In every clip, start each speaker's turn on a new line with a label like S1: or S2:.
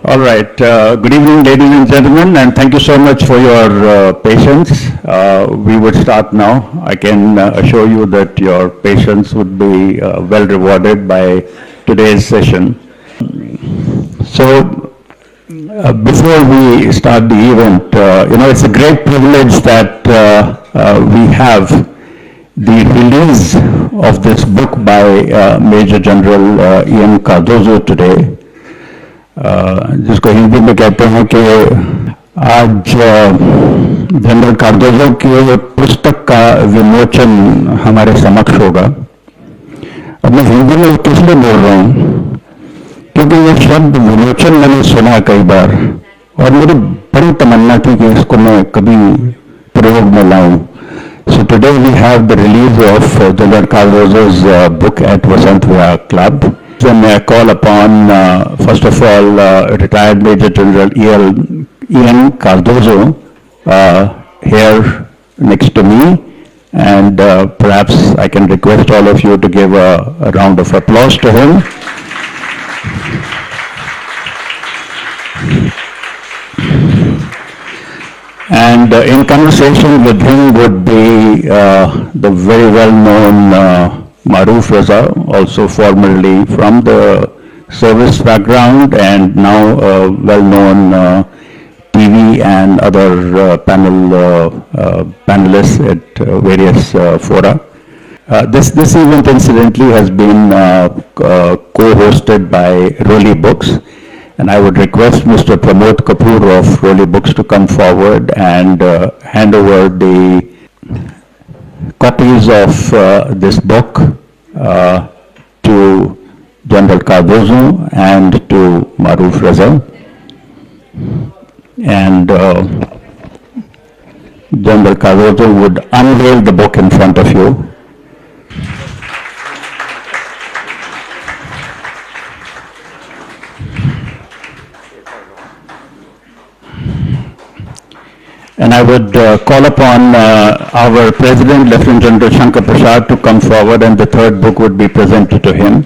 S1: All right. Good evening, ladies and gentlemen, and thank you so much for your patience. We would start now. I can assure you that your patience would be well rewarded by today's session. So, before we start the event, it's a great privilege that we have the release of this book by Major General Ian Cardozo today. जिसको हिंदी में कहते हैं कि आज general Cardozo की पुस्तक का विमोचन हमारे समक्ष होगा। अब मैं हिंदी में किसलिए बोल रहा हूँ, क्योंकि ये शब्द विमोचन मैंने सुना कई बार और मेरी बड़ी तमन्ना थी कि इसको मैं कभी प्रयोग में लाऊं। So today we have the release of General Cardozo's book at Vasant Vihar Club. Then I call upon, first of all, retired Major General Ian Cardozo here next to me, and perhaps I can request all of you to give a round of applause to him. And in conversation with him would be the very well-known Maroof Raza, also formerly from the service background and now well-known TV and other panelists at various fora. This event incidentally has been co-hosted by Roli Books, and I would request Mr. Pramod Kapoor of Roli Books to come forward and hand over the copies of this book to General Cardozo and to Maroof Raza. And General Cardozo would unveil the book in front of you. And I would call upon our President, Lieutenant General Shankar Prasad, to come forward, and the third book would be presented to him.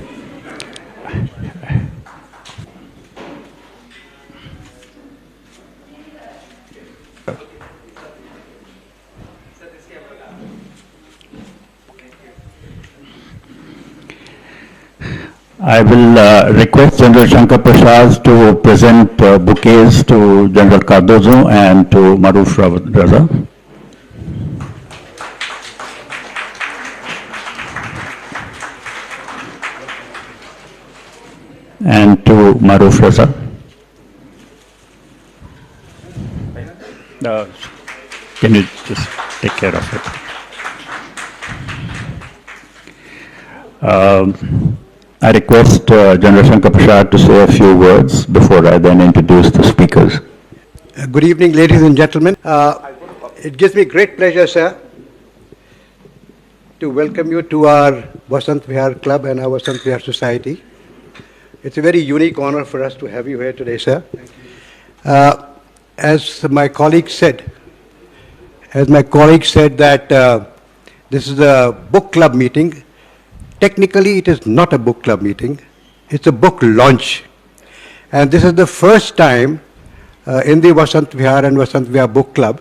S1: I will request General Shankar Prasad to present bouquets to General Cardozo and to Maroof Raza. And to Maroof Raza. Can you just take care of it? I request General Shankar Prasad to say a few words before I then introduce the speakers.
S2: Good evening, ladies and gentlemen. It gives me great pleasure, sir, to welcome you to our Vasant Vihar Club and our Vasant Vihar Society. It's a very unique honor for us to have you here today, sir. As my colleague said that this is a book club meeting. Technically, it is not a book club meeting. It's a book launch. And this is the first time in the Vasant Vihar and Vasant Vihar Book Club,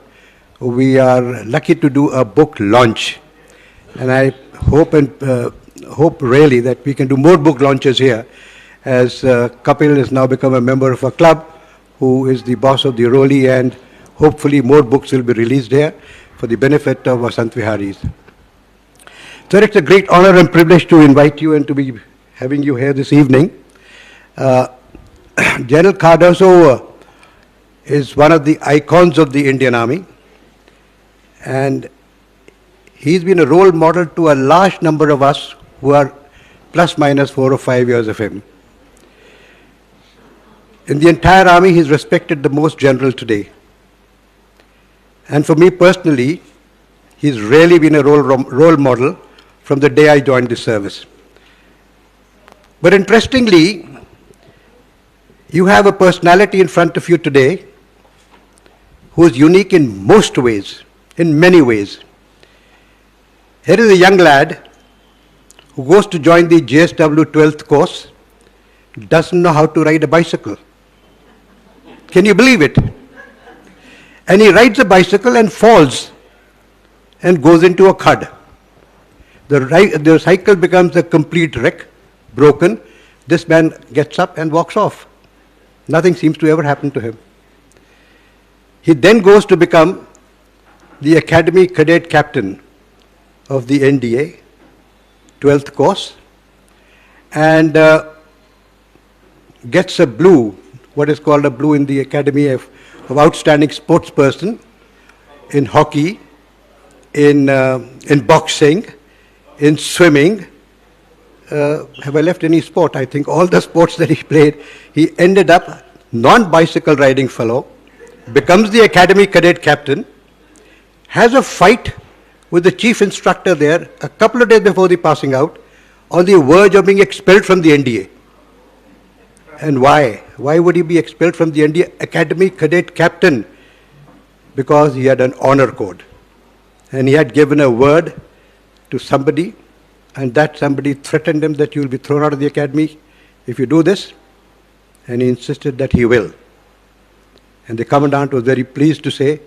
S2: we are lucky to do a book launch. And I hope really that we can do more book launches here, as Kapil has now become a member of a club who is the boss of the Roli, and hopefully more books will be released here for the benefit of Vasant Viharis. So it's a great honor and privilege to invite you and to be having you here this evening. General Cardozo is one of the icons of the Indian Army, and he's been a role model to a large number of us who are plus minus 4 or 5 years of him. In the entire army, he's respected the most general today. And for me personally, he's really been a role model from the day I joined the service. But interestingly, you have a personality in front of you today who is unique in most ways, in many ways. Here is a young lad who goes to join the JSW 12th course, doesn't know how to ride a bicycle. Can you believe it? And he rides a bicycle and falls and goes into a khud. The cycle becomes a complete wreck, broken. This man gets up and walks off. Nothing seems to ever happen to him. He then goes to become the Academy Cadet Captain of the NDA, 12th course, and gets a blue, what is called a blue in the Academy of Outstanding Sportsperson in hockey, in boxing, in swimming. Have I left any sport? I think all the sports that he played, he ended up non-bicycle riding fellow, becomes the Academy Cadet Captain, has a fight with the chief instructor there a couple of days before the passing out, on the verge of being expelled from the NDA. And why? Why would he be expelled from the NDA Academy Cadet Captain? Because he had an honor code. And he had given a word to somebody, and that somebody threatened him that you will be thrown out of the academy if you do this. And he insisted that he will. And the commandant was very pleased to say,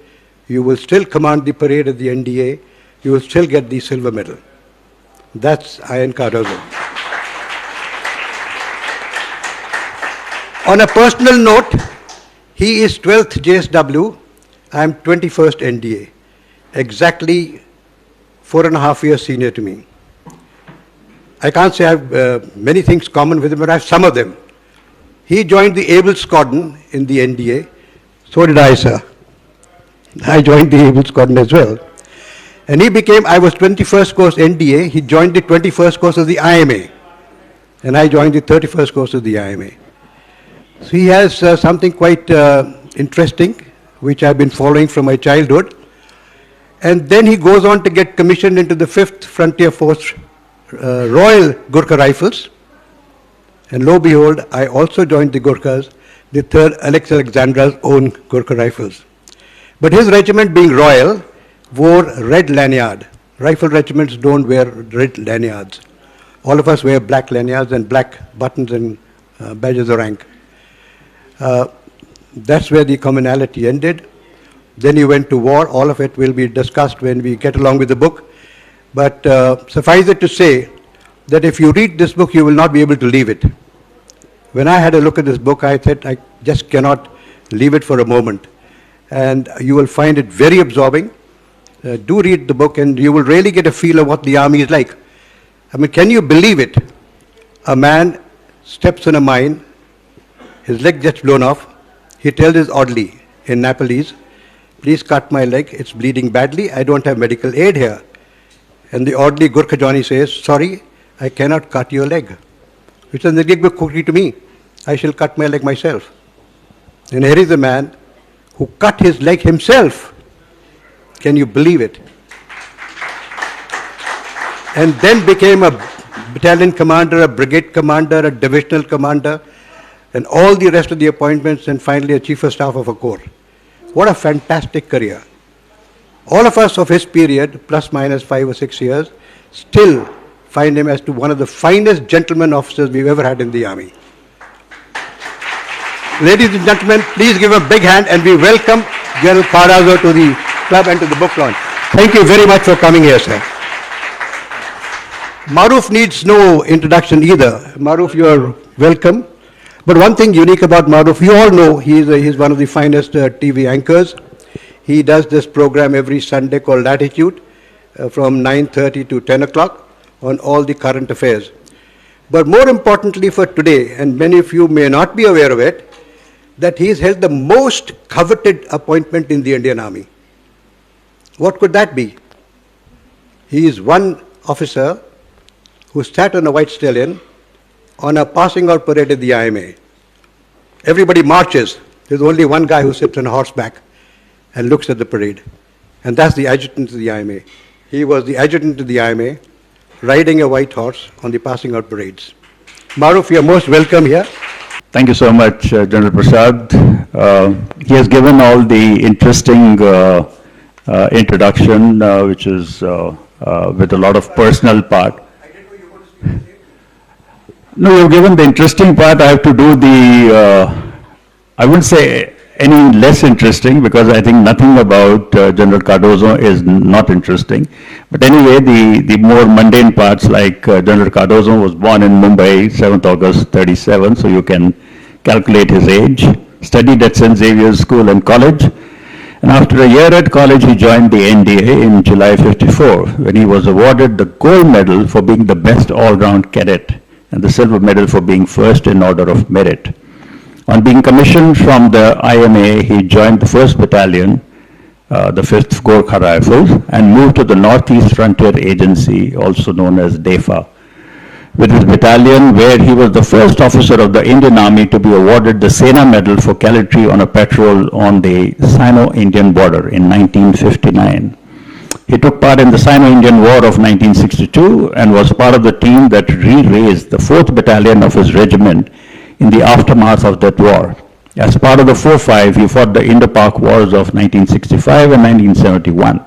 S2: you will still command the parade at the NDA, you will still get the silver medal. That's Ian Cardozo. On a personal note, he is 12th JSW, I am 21st NDA, exactly 4.5 years senior to me. I can't say I have many things common with him, but I have some of them. He joined the Able Squadron in the NDA. So did I, sir. I joined the Able Squadron as well. And he became, I was 21st course NDA, he joined the 21st course of the IMA. And I joined the 31st course of the IMA. So he has something quite interesting, which I've been following from my childhood. And then he goes on to get commissioned into the 5th Frontier Force Royal Gurkha Rifles. And lo and behold, I also joined the Gurkhas, the 3rd Alex Alexandra's own Gurkha Rifles. But his regiment, being royal, wore red lanyard. Rifle regiments don't wear red lanyards. All of us wear black lanyards and black buttons and badges of rank. That's where the commonality ended. Then he went to war. All of it will be discussed when we get along with the book. But suffice it to say that if you read this book, you will not be able to leave it. When I had a look at this book, I said, I just cannot leave it for a moment. And you will find it very absorbing. Do read the book and you will really get a feel of what the army is like. I mean, can you believe it? A man steps in a mine, his leg gets blown off. He tells his orderly in Nepalese, please cut my leg, it's bleeding badly, I don't have medical aid here. And the orderly Gurkha Johnny says, sorry, I cannot cut your leg. He says, the gig book quickly to me, I shall cut my leg myself. And here is a man who cut his leg himself. Can you believe it? And then became a battalion commander, a brigade commander, a divisional commander, and all the rest of the appointments, and finally a chief of staff of a corps. What a fantastic career. All of us of his period, plus minus 5 or 6 years, still find him as to one of the finest gentleman officers we've ever had in the army. Ladies and gentlemen, please give a big hand and we welcome General Cardozo to the club and to the book launch. Thank you very much for coming here, sir. Maroof needs no introduction either. Maroof, you are welcome. But one thing unique about Maroof, you all know he's one of the finest TV anchors. He does this program every Sunday called Latitude from 9:30 to 10 o'clock on all the current affairs. But more importantly for today, and many of you may not be aware of it, that he's held the most coveted appointment in the Indian Army. What could that be? He is one officer who sat on a white stallion on a passing out parade at the IMA. Everybody marches. There's only one guy who sits on a horseback and looks at the parade. And that's the adjutant of the IMA. He was the adjutant of the IMA, riding a white horse on the passing out parades. Maroof, you're most welcome here.
S1: Thank you so much, General Prasad. He has given all the interesting introduction, which is with a lot of personal part. No, you've given the interesting part. I have to do the, I wouldn't say any less interesting, because I think nothing about General Cardozo is not interesting. But anyway, the more mundane parts, like General Cardozo was born in Mumbai, 7th August 37, so you can calculate his age. Studied at St. Xavier's School and College. And after a year at college, he joined the NDA in July 54, when he was awarded the gold medal for being the best all-round cadet and the silver medal for being first in order of merit. On being commissioned from the IMA, he joined the 1st Battalion, the 5th Gorkha Rifles, and moved to the Northeast Frontier Agency, also known as DEFA, with his battalion, where he was the first officer of the Indian Army to be awarded the Sena Medal for gallantry on a patrol on the Sino-Indian border in 1959. He took part in the Sino-Indian War of 1962 and was part of the team that re-raised the 4th Battalion of his regiment in the aftermath of that war. As part of the 4-5, he fought the Indo-Pak wars of 1965 and 1971.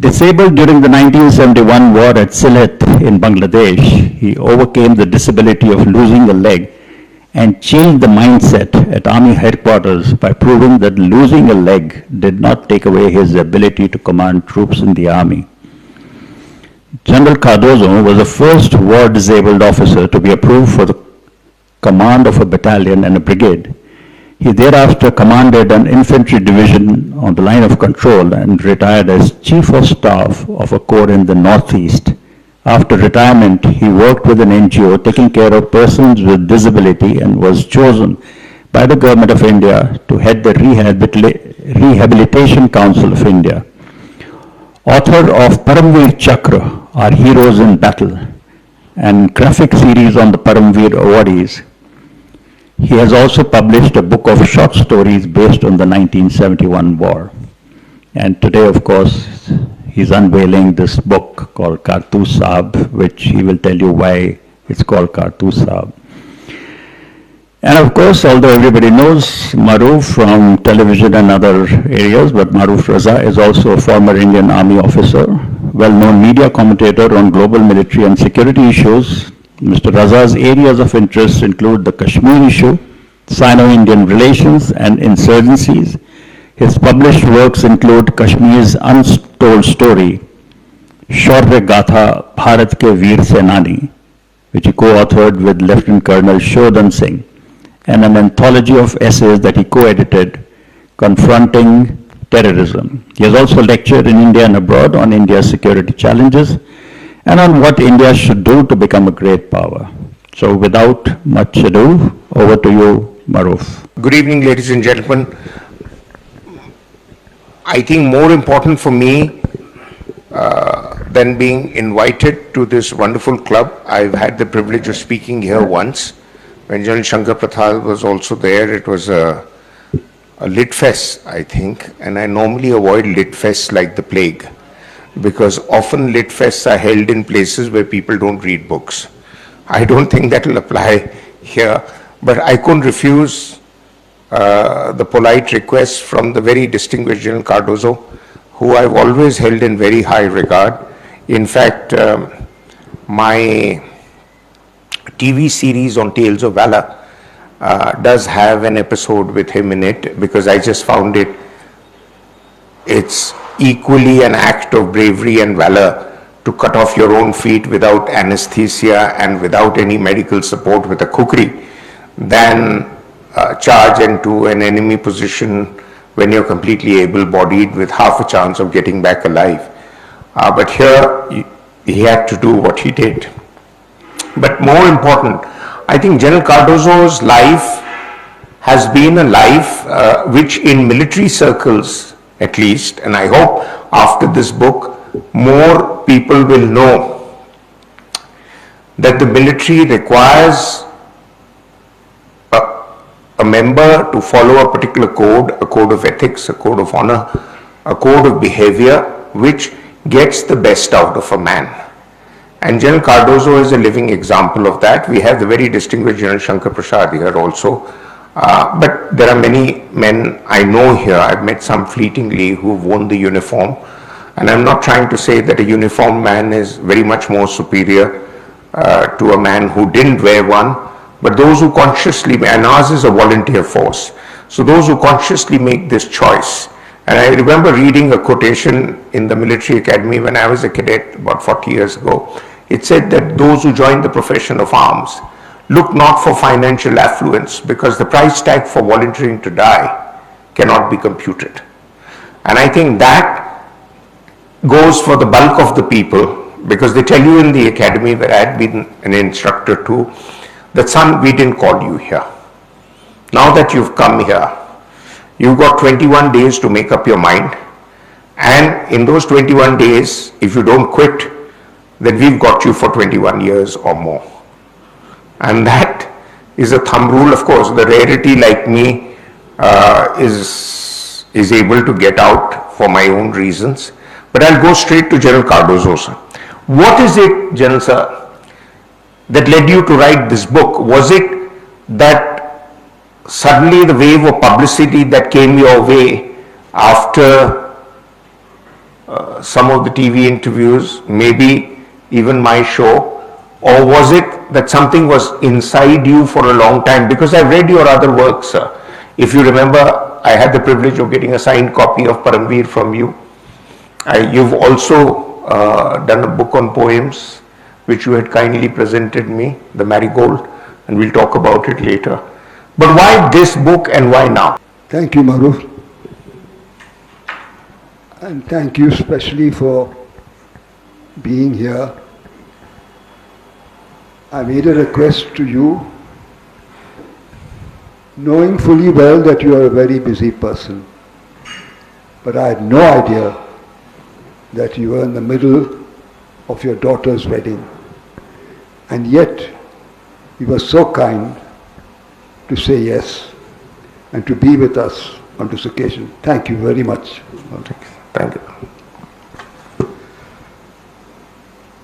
S1: Disabled during the 1971 war at Sylhet in Bangladesh, he overcame the disability of losing a leg and changed the mindset at Army headquarters by proving that losing a leg did not take away his ability to command troops in the Army. General Cardozo was the first war-disabled officer to be approved for the command of a battalion and a brigade. He thereafter commanded an infantry division on the line of control and retired as Chief of Staff of a corps in the Northeast. After retirement, he worked with an NGO taking care of persons with disability and was chosen by the Government of India to head the Rehabilitation Council of India. Author of Paramveer Chakra, Our Heroes in Battle, and graphic series on the Paramveer awardees. He has also published a book of short stories based on the 1971 war. And today, of course, he's unveiling this book called Cartoos Saab, which he will tell you why it's called Cartoos Saab. And of course, although everybody knows Maroof from television and other areas, but Maroof Raza is also a former Indian Army officer, well-known media commentator on global military and security issues. Mr. Raza's areas of interest include the Kashmir issue, Sino-Indian relations and insurgencies. His published works include Kashmir's Untold Story, Shaurya Gatha Bharat Ke Veer Senani, which he co-authored with Lieutenant Colonel Shodhan Singh, and an anthology of essays that he co-edited, Confronting Terrorism. He has also lectured in India and abroad on India's security challenges and on what India should do to become a great power. So without much ado, over to you, Maroof.
S3: Good evening, ladies and gentlemen. I think more important for me than being invited to this wonderful club, I've had the privilege of speaking here once. When General Shankar Prathal was also there, it was a lit fest, I think, and I normally avoid lit fests like the plague, because often lit fests are held in places where people don't read books. I don't think that will apply here, but I couldn't refuse the polite request from the very distinguished General Cardozo, who I've always held in very high regard. In fact, my TV series on Tales of Valor does have an episode with him in it, because I just found it's equally an act of bravery and valor to cut off your own feet without anesthesia and without any medical support with a kukri than charge into an enemy position when you're completely able-bodied with half a chance of getting back alive. But here, he had to do what he did. But more important, I think General Cardozo's life has been a life which in military circles, at least, and I hope after this book, more people will know that the military requires a member to follow a particular code, a code of ethics, a code of honor, a code of behavior, which gets the best out of a man. And General Cardozo is a living example of that. We have the very distinguished General Shankar Prasad here also. But there are many men I know here, I've met some fleetingly who've worn the uniform. And I'm not trying to say that a uniformed man is very much more superior to a man who didn't wear one, But those who consciously, and ours is a volunteer force, so those who consciously make this choice. And I remember reading a quotation in the military academy when I was a cadet about 40 years ago. It said that those who join the profession of arms look not for financial affluence, because the price tag for volunteering to die cannot be computed. And I think that goes for the bulk of the people, because they tell you in the academy, where I had been an instructor too, that son, we didn't call you here. Now that you've come here, you've got 21 days to make up your mind. And in those 21 days, if you don't quit, then we've got you for 21 years or more. And that is a thumb rule. Of course, the rarity like me is able to get out for my own reasons. But I'll go straight to General Cardozo, sir. What is it, General sir, that led you to write this book? Was it that suddenly the wave of publicity that came your way after some of the TV interviews, maybe even my show, or was it that something was inside you for a long time? Because I've read your other works, sir. If you remember, I had the privilege of getting a signed copy of Paramveer from you. You've also done a book on poems, which you had kindly presented me, The Marigold, and we'll talk about it later. But why this book and why now?
S4: Thank you, Maroof. And thank you especially for being here. I made a request to you, knowing fully well that you are a very busy person. But I had no idea that you were in the middle of your daughter's wedding. And yet, you were so kind to say yes and to be with us on this occasion. Thank you very much.
S3: Thank you.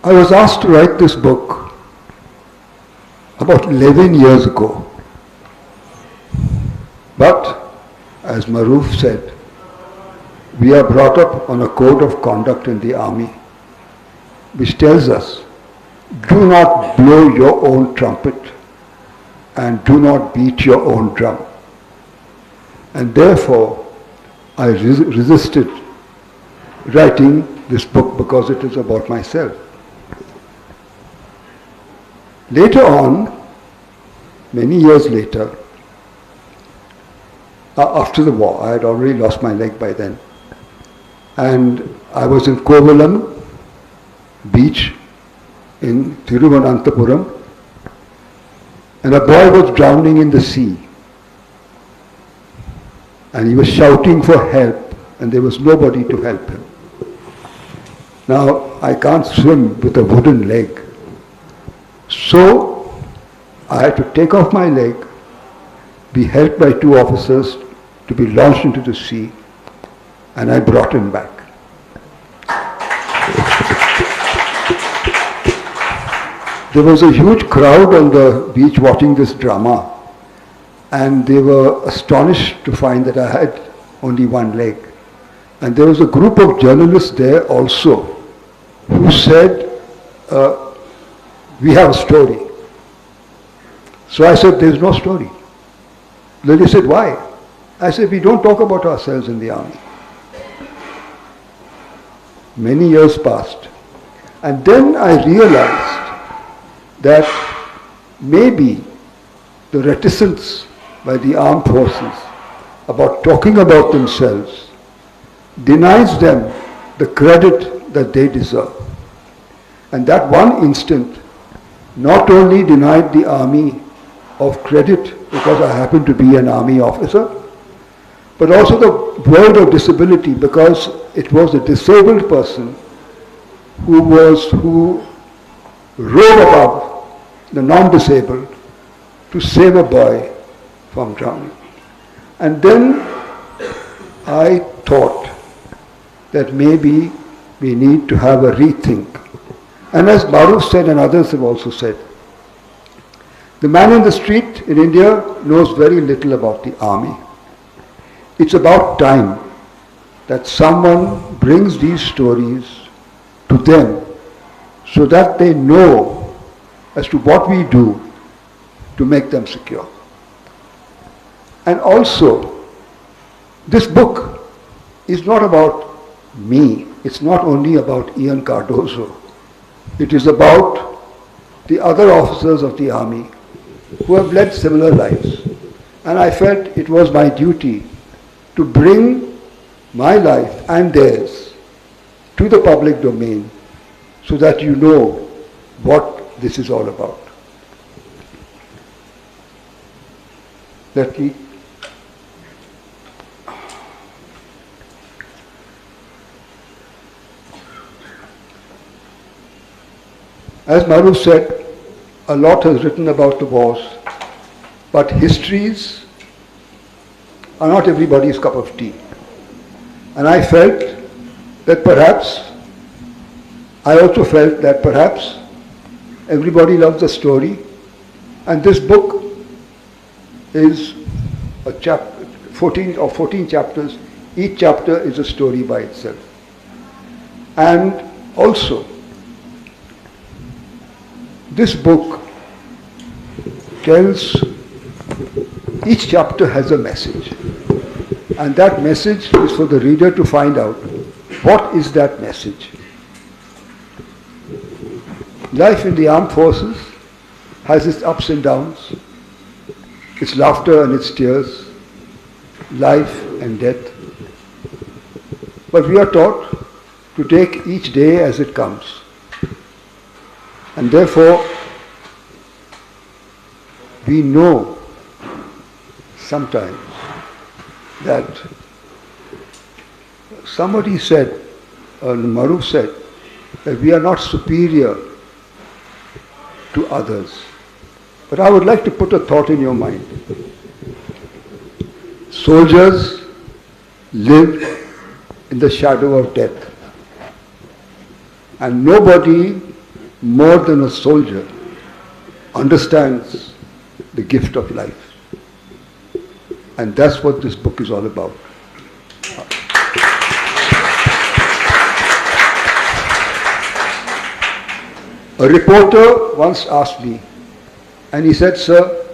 S4: I was asked to write this book about 11 years ago. But, as Maroof said, we are brought up on a code of conduct in the army, which tells us, do not blow your own trumpet and do not beat your own drum. And therefore, I resisted writing this book because it is about myself. Later on, many years later, after the war, I had already lost my leg by then, and I was in Kovalam beach in Thiruvananthapuram, and a boy was drowning in the sea, and he was shouting for help, and there was nobody to help him. Now, I can't swim with a wooden leg, so I had to take off my leg, be helped by two officers to be launched into the sea, and I brought him back. There was a huge crowd on the beach watching this drama, and they were astonished to find that I had only one leg. And there was a group of journalists there also who said, we have a story. So I said, there's no story. Then they said, why? I said, we don't talk about ourselves in the army. Many years passed. And then I realized that maybe the reticence by the armed forces about talking about themselves denies them the credit that they deserve. And that one instant not only denied the army of credit because I happened to be an army officer, but also the world of disability, because it was a disabled person who rode above the non-disabled to save a boy from drowning. And then I thought that maybe we need to have a rethink. And as Maroof said and others have also said, the man in the street in India knows very little about the army. It's about time that someone brings these stories to them so that they know as to what we do to make them secure. And also, this book is not about me. It's not only about Ian Cardozo. It is about the other officers of the army who have led similar lives. And I felt it was my duty to bring my life and theirs to the public domain so that you know what this is all about. Let me As Maroof said, a lot has written about the wars, but histories are not everybody's cup of tea. And I felt that perhaps, I also felt that perhaps everybody loves a story, and this book is a 14 chapters. Each chapter is a story by itself. And also, this book tells, each chapter has a message, and that message is for the reader to find out what is that message. Life in the armed forces has its ups and downs, its laughter and its tears, life and death. But we are taught to take each day as it comes. And therefore, we know sometimes that somebody said, or Maroof said, that we are not superior to others. But I would like to put a thought in your mind. Soldiers live in the shadow of death. And nobody more than a soldier understands the gift of life. And that's what this book is all about. A reporter once asked me, and he said, "Sir,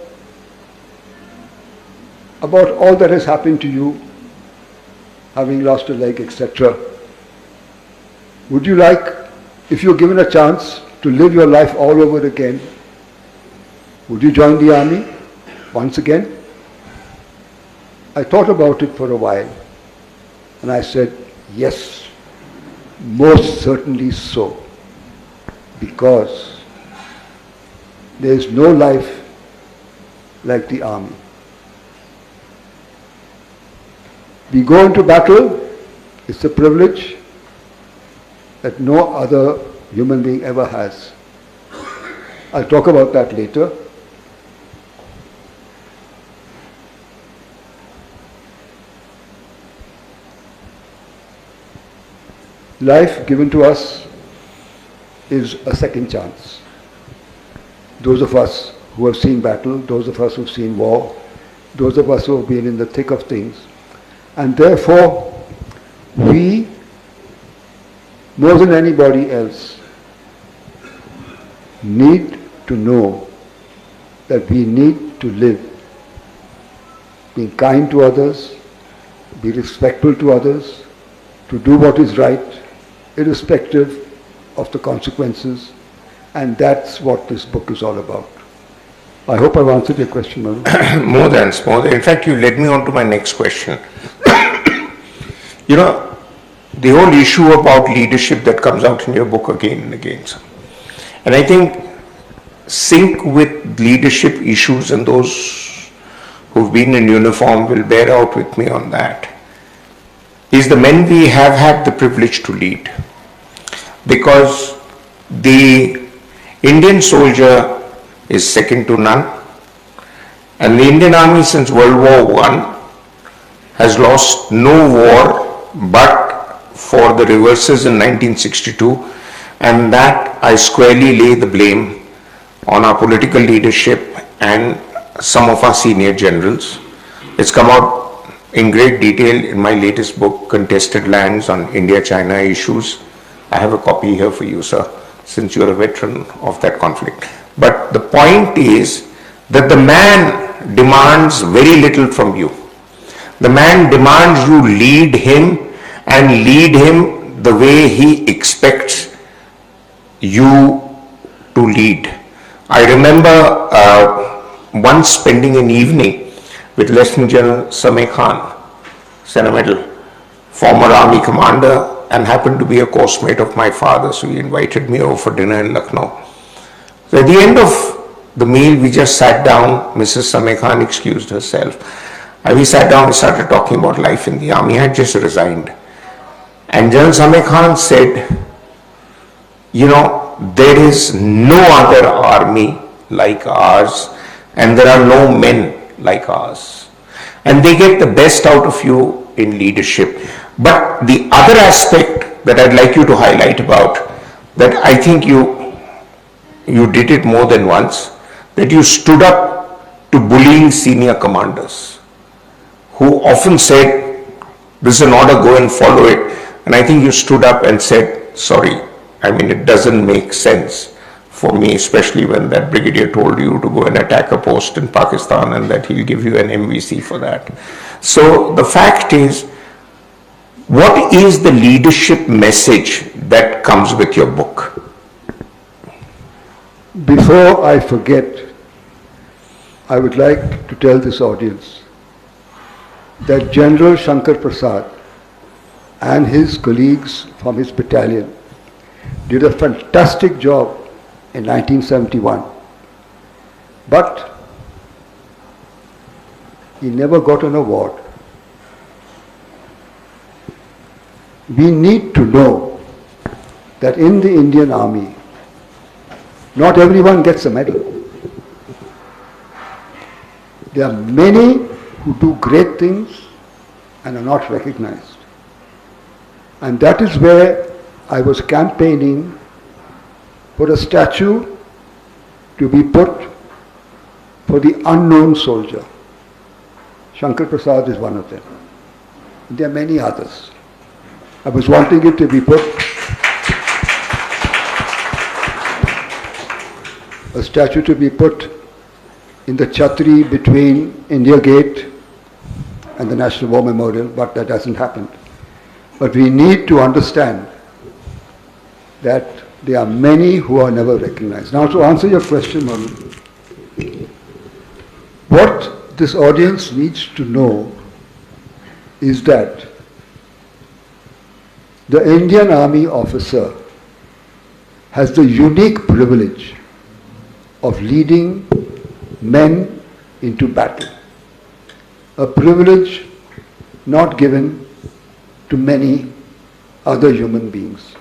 S4: about all that has happened to you, having lost a leg, etc., would you like, if you're given a chance to live your life all over again, would you join the army once again?" I thought about it for a while, and I said, yes, most certainly so, because there is no life like the army. We go into battle, it's a privilege that no other human being ever has. I'll talk about that later. Life given to us is a second chance. Those of us who have seen battle, those of us who have seen war, those of us who have been in the thick of things, and therefore we, more than anybody else, need to know that we need to live being kind to others, be respectful to others, to do what is right, irrespective of the consequences, and that's what this book is all about. I hope I've answered your question, Maroof.
S3: More than. In fact, you led me on to my next question. You know, the whole issue about leadership that comes out in your book again and again, sir. And I think sync with leadership issues, and those who've been in uniform will bear out with me on that, is the men we have had the privilege to lead. Because the Indian soldier is second to none, and the Indian Army since World War I has lost no war but for the reverses in 1962, and that I squarely lay the blame on our political leadership and some of our senior generals. It's come out in great detail in my latest book, Contested Lands on India-China Issues. I have a copy here for you, sir, since you're a veteran of that conflict. But the point is that the man demands very little from you. The man demands you lead him and lead him the way he expects you to lead. I remember once spending an evening with Lieutenant General Samay Khan, Senator, former army commander, and happened to be a course mate of my father, so he invited me over for dinner in Lucknow. So at the end of the meal, we just sat down. Mrs. Samay Khan excused herself. We sat down and started talking about life in the army. I had just resigned. And General Samay Khan said, you know, there is no other army like ours, and there are no men like ours. And they get the best out of you in leadership. But the other aspect that I'd like you to highlight about, that I think you did it more than once, that you stood up to bullying senior commanders, who often said, this is an order, go and follow it. And I think you stood up and said, sorry, I mean, it doesn't make sense for me, especially when that brigadier told you to go and attack a post in Pakistan and that he'll give you an MVC for that. So the fact is, what is the leadership message that comes with your book?
S4: Before I forget, I would like to tell this audience that General Shankar Prasad and his colleagues from his battalion did a fantastic job in 1971. But he never got an award. We need to know that in the Indian Army, not everyone gets a medal. There are many who do great things and are not recognized. And that is where I was campaigning for a statue to be put for the unknown soldier. Shankar Prasad is one of them. There are many others. I was wanting it to be put, a statue to be put in the Chhatri between India Gate and the National War Memorial, but that hasn't happened. But we need to understand that there are many who are never recognized. Now, to answer your question, Maroof, what this audience needs to know is that the Indian Army officer has the unique privilege of leading men into battle. A privilege not given to many other human beings.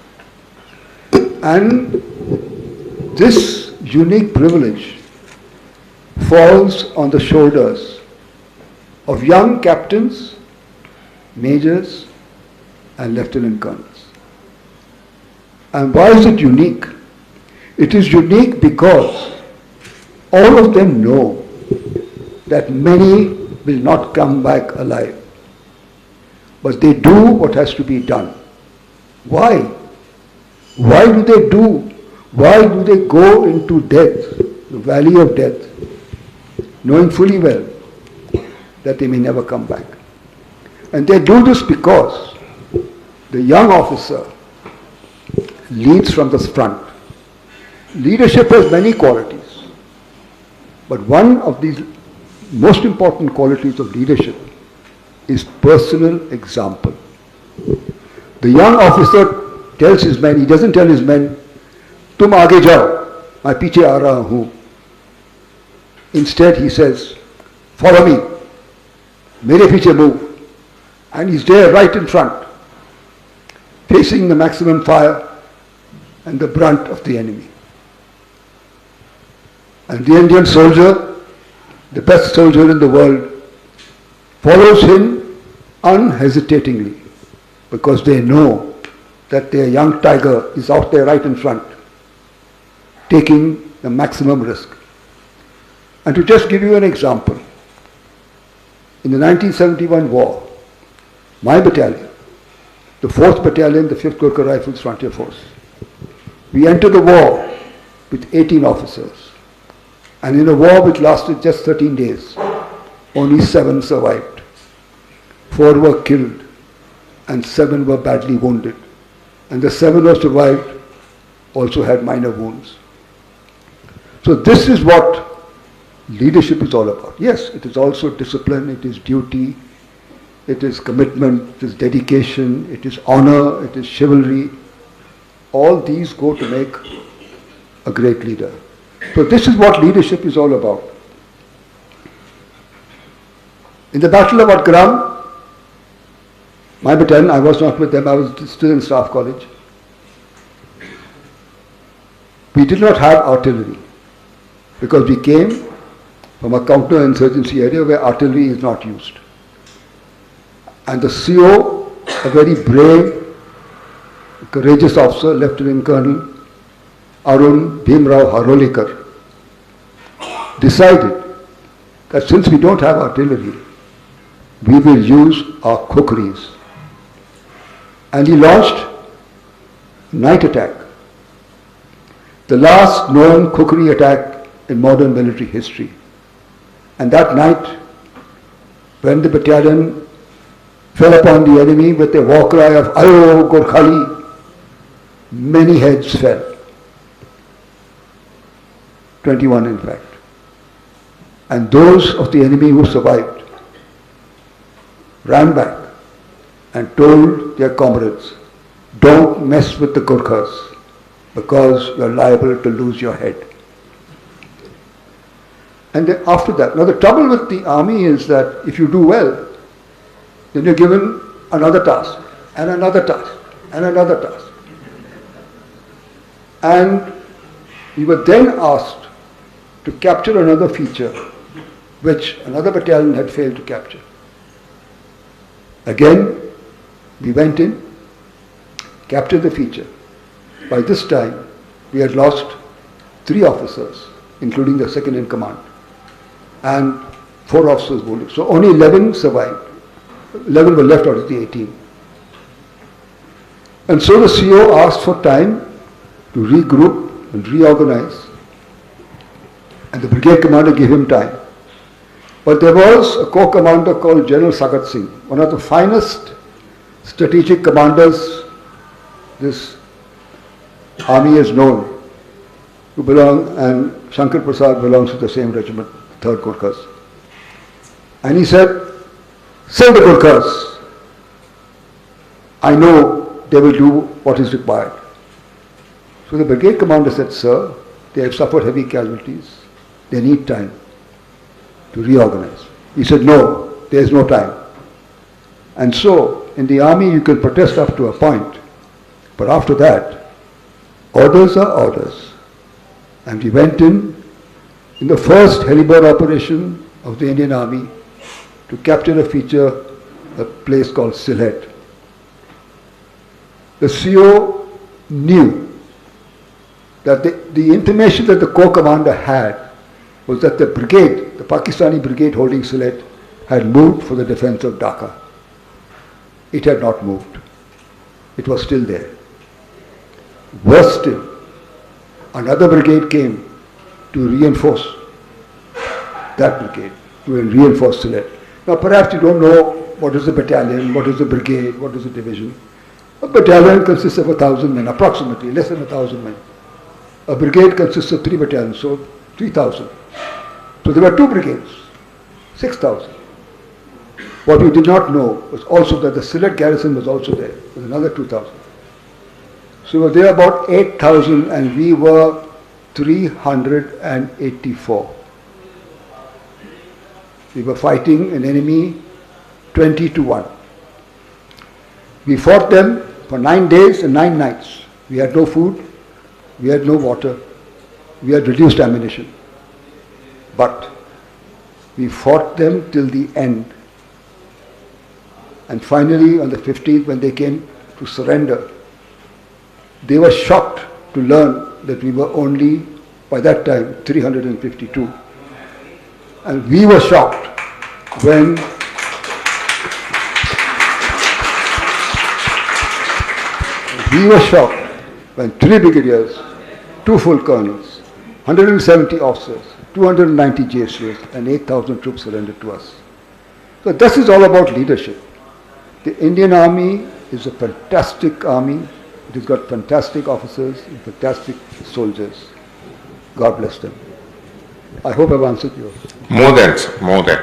S4: And this unique privilege falls on the shoulders of young captains, majors, and lieutenant colonels. And why is it unique? It is unique because all of them know that many will not come back alive. But they do what has to be done. Why? Why do they do? Why do they go into death, the valley of death, knowing fully well that they may never come back? And they do this because the young officer leads from the front. Leadership has many qualities, but one of these most important qualities of leadership is personal example. The young officer tells his men, he doesn't tell his men, "Tum aage jao, main piche aa raha hoon." Instead he says, "Follow me, mere piche move." And he's there right in front, facing the maximum fire and the brunt of the enemy. And the Indian soldier, the best soldier in the world, follows him unhesitatingly because they know that their young tiger is out there right in front, taking the maximum risk. And to just give you an example, in the 1971 war, my battalion, the 4th Battalion, the 5th Gurkha Rifles Frontier Force, we entered the war with 18 officers. And in a war which lasted just 13 days, only 7 survived. 4 were killed and 7 were badly wounded. And the 7 who survived also had minor wounds. So this is what leadership is all about. Yes, it is also discipline, it is duty, it is commitment, it is dedication, it is honor, it is chivalry. All these go to make a great leader. So this is what leadership is all about. In the Battle of Atgram, my battalion, I was not with them, I was still in Staff College. We did not have artillery because we came from a counter-insurgency area where artillery is not used. And the CO, a very brave, courageous officer, Lieutenant Colonel Arun Bhimrao Harolikar, decided that since we don't have artillery, we will use our kukris. And he launched a night attack, the last known kukri attack in modern military history. And that night, when the battalion fell upon the enemy with a war cry of Ayo Gorkhali, many heads fell. 21 in fact. And those of the enemy who survived ran back and told their comrades, don't mess with the Gurkhas because you're liable to lose your head. And then after that, now the trouble with the army is that if you do well, then you're given another task, and another task, and another task. And we were then asked to capture another feature which another battalion had failed to capture. Again, we went in, captured the feature. By this time, we had lost 3 officers, including the second in command, and 4 officers wounded. So only 11 survived. 11 were left out of the 18. And so the CO asked for time to regroup and reorganize, and the brigade commander gave him time. But there was a corps commander called General Sagat Singh, one of the finest strategic commanders this army is known, who belong, and Shankar Prasad belongs to the same regiment, 3rd Gurkhas. And he said, send the Gurkhas. I know they will do what is required. So the brigade commander said, sir, they have suffered heavy casualties. They need time to reorganize. He said, no, there is no time. And so, in the army you can protest up to a point, but after that, orders are orders. And we went in the first heliborne operation of the Indian Army to capture a feature, a place called Sylhet. The CO knew that the information that the corps commander had was that the brigade, the Pakistani brigade holding Sylhet, had moved for the defense of Dhaka. It had not moved. It was still there. Worse still, another brigade came to reinforce that brigade, to reinforce Sylhet. Now perhaps you don't know what is a battalion, what is a brigade, what is a division. A battalion consists of 1,000 men, approximately, less than 1,000 men. A brigade consists of 3 battalions, so 3,000. So there were 2 brigades, 6,000. What we did not know was also that the Sylhet garrison was also there, with another 2,000. So we were there about 8,000 and we were 384. We were fighting an enemy 20 to 1. We fought them for 9 days and 9 nights. We had no food, we had no water, we had reduced ammunition. But we fought them till the end. And finally, on the 15th, when they came to surrender, they were shocked to learn that we were only, by that time, 352. And we were shocked when we were shocked when 3 brigadiers, 2 full colonels, 170 officers, 290 JSUs and 8,000 troops surrendered to us. So this is all about leadership. The Indian Army is a fantastic army. It has got fantastic officers and fantastic soldiers. God bless them. I hope I've answered you.
S3: More than, sir, more than.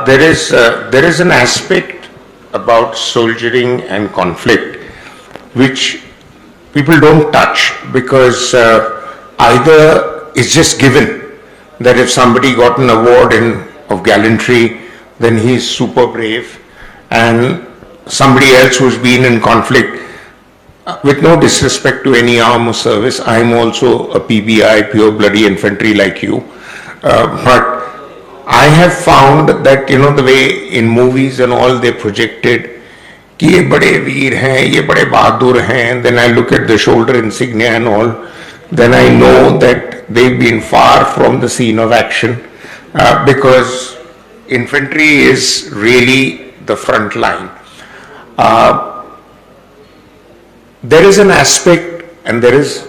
S3: There is an aspect about soldiering and conflict which people don't touch, because either it's just given that if somebody got an award of gallantry, then he's super brave, and somebody else who's been in conflict, with no disrespect to any arm or service, I'm also a PBI, pure bloody infantry like you, but I have found that, you know, the way in movies and all they projected, कि ये बड़े वीर हैं, ये बड़े बहादुर हैं, then I look at the shoulder insignia and all, then I know that they've been far from the scene of action, because infantry is really the front line. There is an aspect, and there is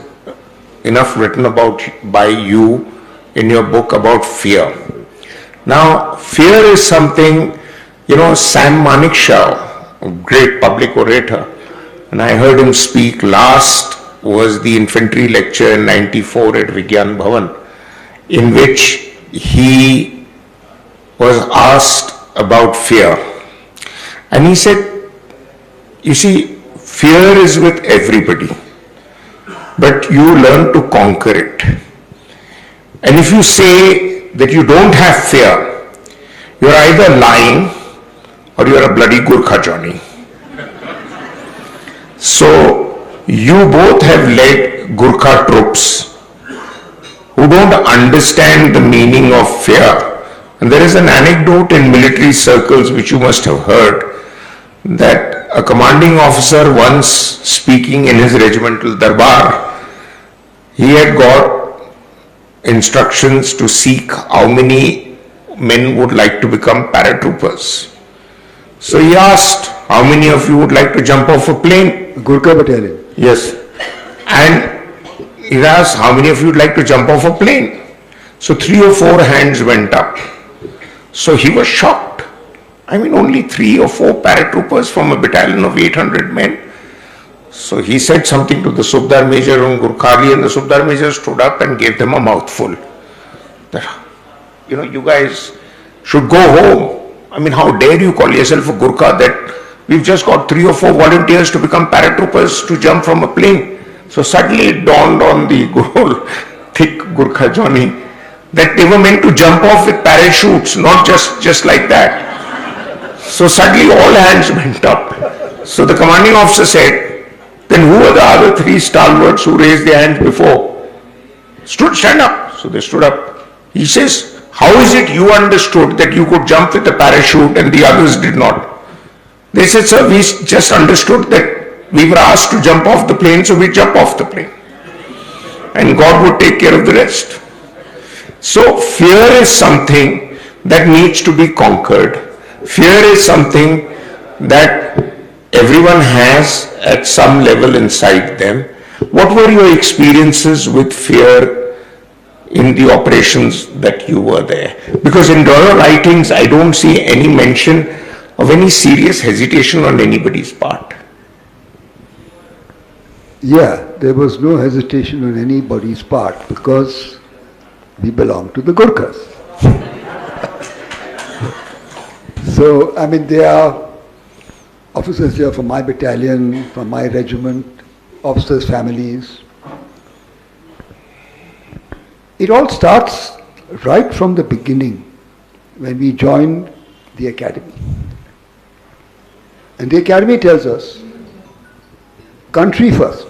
S3: enough written about by you in your book about fear. Now, fear is something, you know, Sam Manekshaw, a great public orator, and I heard him speak last was the infantry lecture in '94 at Vigyan Bhavan, in which he was asked about fear. And he said, you see, fear is with everybody, but you learn to conquer it. And if you say that you don't have fear, you're either lying or you're a bloody Gurkha Johnny. So you both have led Gurkha troops who don't understand the meaning of fear. And there is an anecdote in military circles which you must have heard, that a commanding officer once speaking in his regimental darbar, he had got instructions to seek how many men would like to become paratroopers. So he asked, how many of you would like to jump off a plane?
S4: Gurkha battalion.
S3: Yes. And he asked, how many of you would like to jump off a plane? So 3 or 4 hands went up. So he was shocked. I mean, only 3 or 4 paratroopers from a battalion of 800 men. So he said something to the Subdar Major on Gurkhali, and the Subdar Major stood up and gave them a mouthful. That, you know, you guys should go home. I mean, how dare you call yourself a Gurkha, that we've just got 3 or 4 volunteers to become paratroopers to jump from a plane. So suddenly it dawned on the whole thick Gurkha Johnny that they were meant to jump off with parachutes, not just like that. So suddenly all hands went up. So the commanding officer said, then who are the other 3 stalwarts who raised their hands before? Stand up. So they stood up. He says, how is it you understood that you could jump with a parachute and the others did not? They said, sir, we just understood that we were asked to jump off the plane, so we jump off the plane. And God would take care of the rest. So fear is something that needs to be conquered. Fear is something that everyone has at some level inside them. What were your experiences with fear in the operations that you were there? Because in your writings, I don't see any mention of any serious hesitation on anybody's part.
S4: Yeah, there was no hesitation on anybody's part because we belong to the Gurkhas. So, I mean, there are officers here from my battalion, from my regiment, officers' families. It all starts right from the beginning when we joined the academy. And the academy tells us, country first,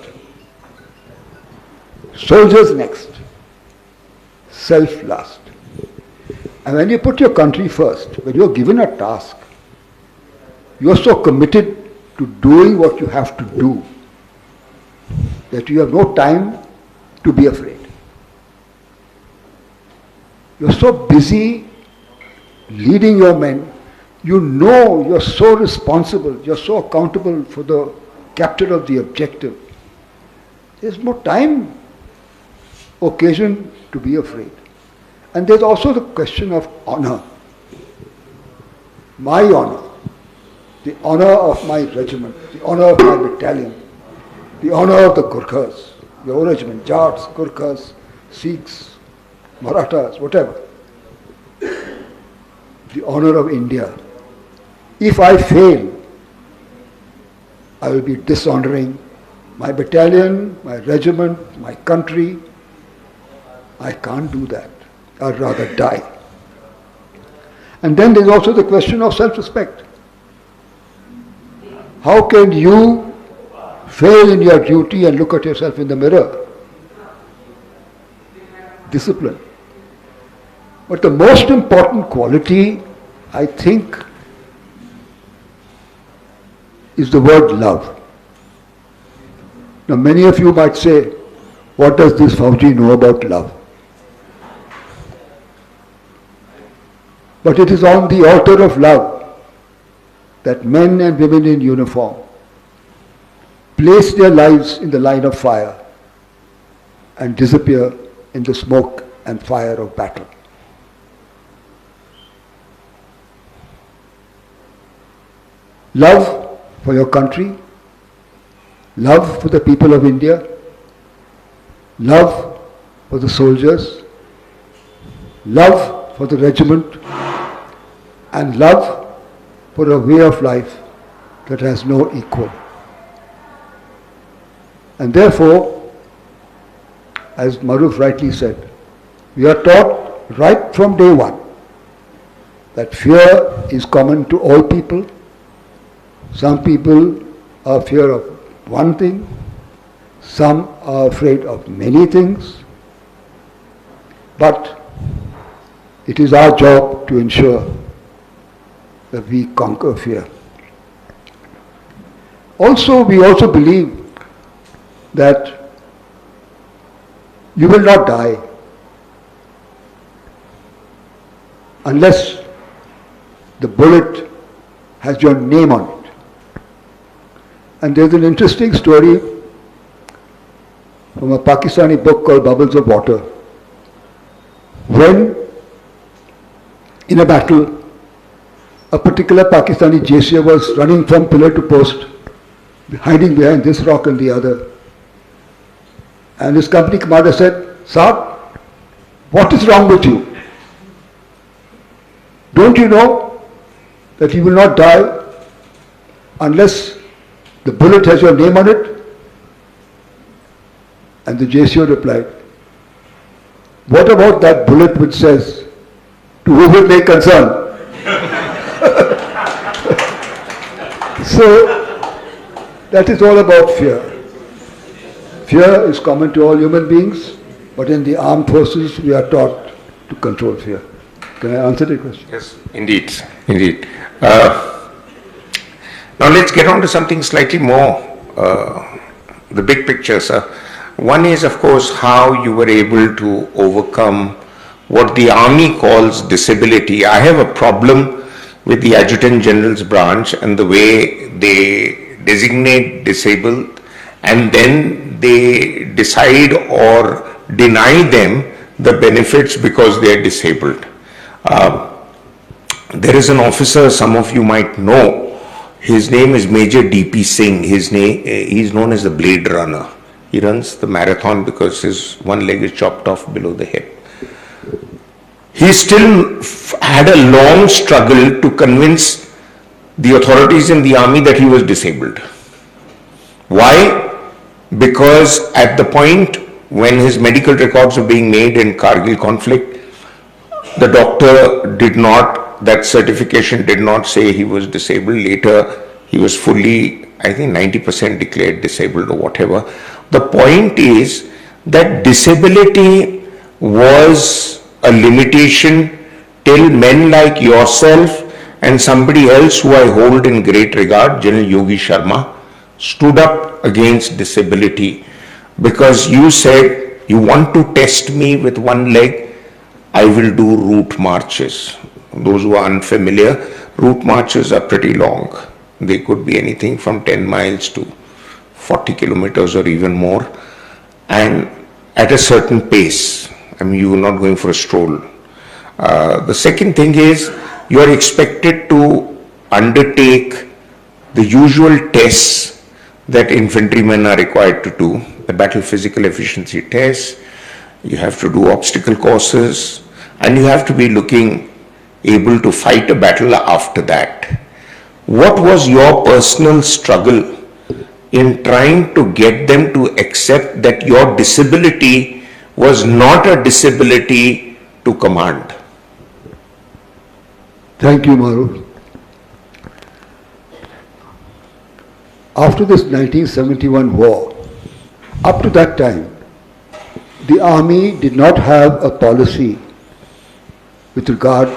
S4: soldiers next, self last. And when you put your country first, when you're given a task, you're so committed to doing what you have to do that you have no time to be afraid. You're so busy leading your men, you know you're so responsible, you're so accountable for the capture of the objective. There's no time, occasion to be afraid. And there's also the question of honor. My honor, the honor of my regiment, the honor of my battalion, the honor of the Gurkhas, your regiment, Jats, Gurkhas, Sikhs, Marathas, whatever. The honor of India. If I fail, I will be dishonoring my battalion, my regiment, my country. I can't do that. I'd rather die. And then there's also the question of self-respect. How can you fail in your duty and look at yourself in the mirror? Discipline. But the most important quality, I think, is the word love. Now many of you might say, what does this Fauji know about love? But it is on the altar of love that men and women in uniform place their lives in the line of fire and disappear in the smoke and fire of battle. Love for your country, love for the people of India, love for the soldiers, love for the regiment, and love for a way of life that has no equal. And therefore, as Maroof rightly said, we are taught right from day one that fear is common to all people. Some people are fear of one thing, some are afraid of many things, but it is our job to ensure that we conquer fear. Also, we also believe that you will not die unless the bullet has your name on it. And there's an interesting story from a Pakistani book called Bubbles of Water. When in a battle, a particular Pakistani Jaisiya was running from pillar to post, hiding behind this rock and the other. And his company commander said, "Saab, what is wrong with you? Don't you know that you will not die unless the bullet has your name on it?" And the Jaisiya replied, "What about that bullet which says, 'To whom it may concern'?" So, that is all about fear. Fear is common to all human beings, but in the armed forces we are taught to control fear. Can I answer the question?
S3: Yes, indeed, indeed. Now let's get on to something slightly more, the big picture, sir. One is, of course, how you were able to overcome what the army calls disability. I have a problem with the Adjutant General's branch and the way they designate disabled and then they decide or deny them the benefits because they are disabled. There is an officer, some of you might know, his name is Major D.P. Singh. He's known as the Blade Runner. He runs the marathon because his one leg is chopped off below the hip. He still had a long struggle to convince the authorities in the army that he was disabled. Why? Because at the point when his medical records were being made in Kargil conflict, the doctor did not, that certification did not say he was disabled. Later, he was fully, I think 90% declared disabled or whatever. The point is that disability was a limitation till men like yourself and somebody else who I hold in great regard, General Yogi Sharma, stood up against disability because you said, you want to test me with one leg, I will do route marches. Those who are unfamiliar, route marches are pretty long. They could be anything from 10 miles to 40 kilometers or even more, and at a certain pace. I mean, you are not going for a stroll. The second thing is you are expected to undertake the usual tests that infantrymen are required to do, the battle physical efficiency tests, you have to do obstacle courses, and you have to be able to fight a battle after that. What was your personal struggle in trying to get them to accept that your disability was not a disability to command?
S4: Thank you, Maroof. After this 1971 war, up to that time, the army did not have a policy with regard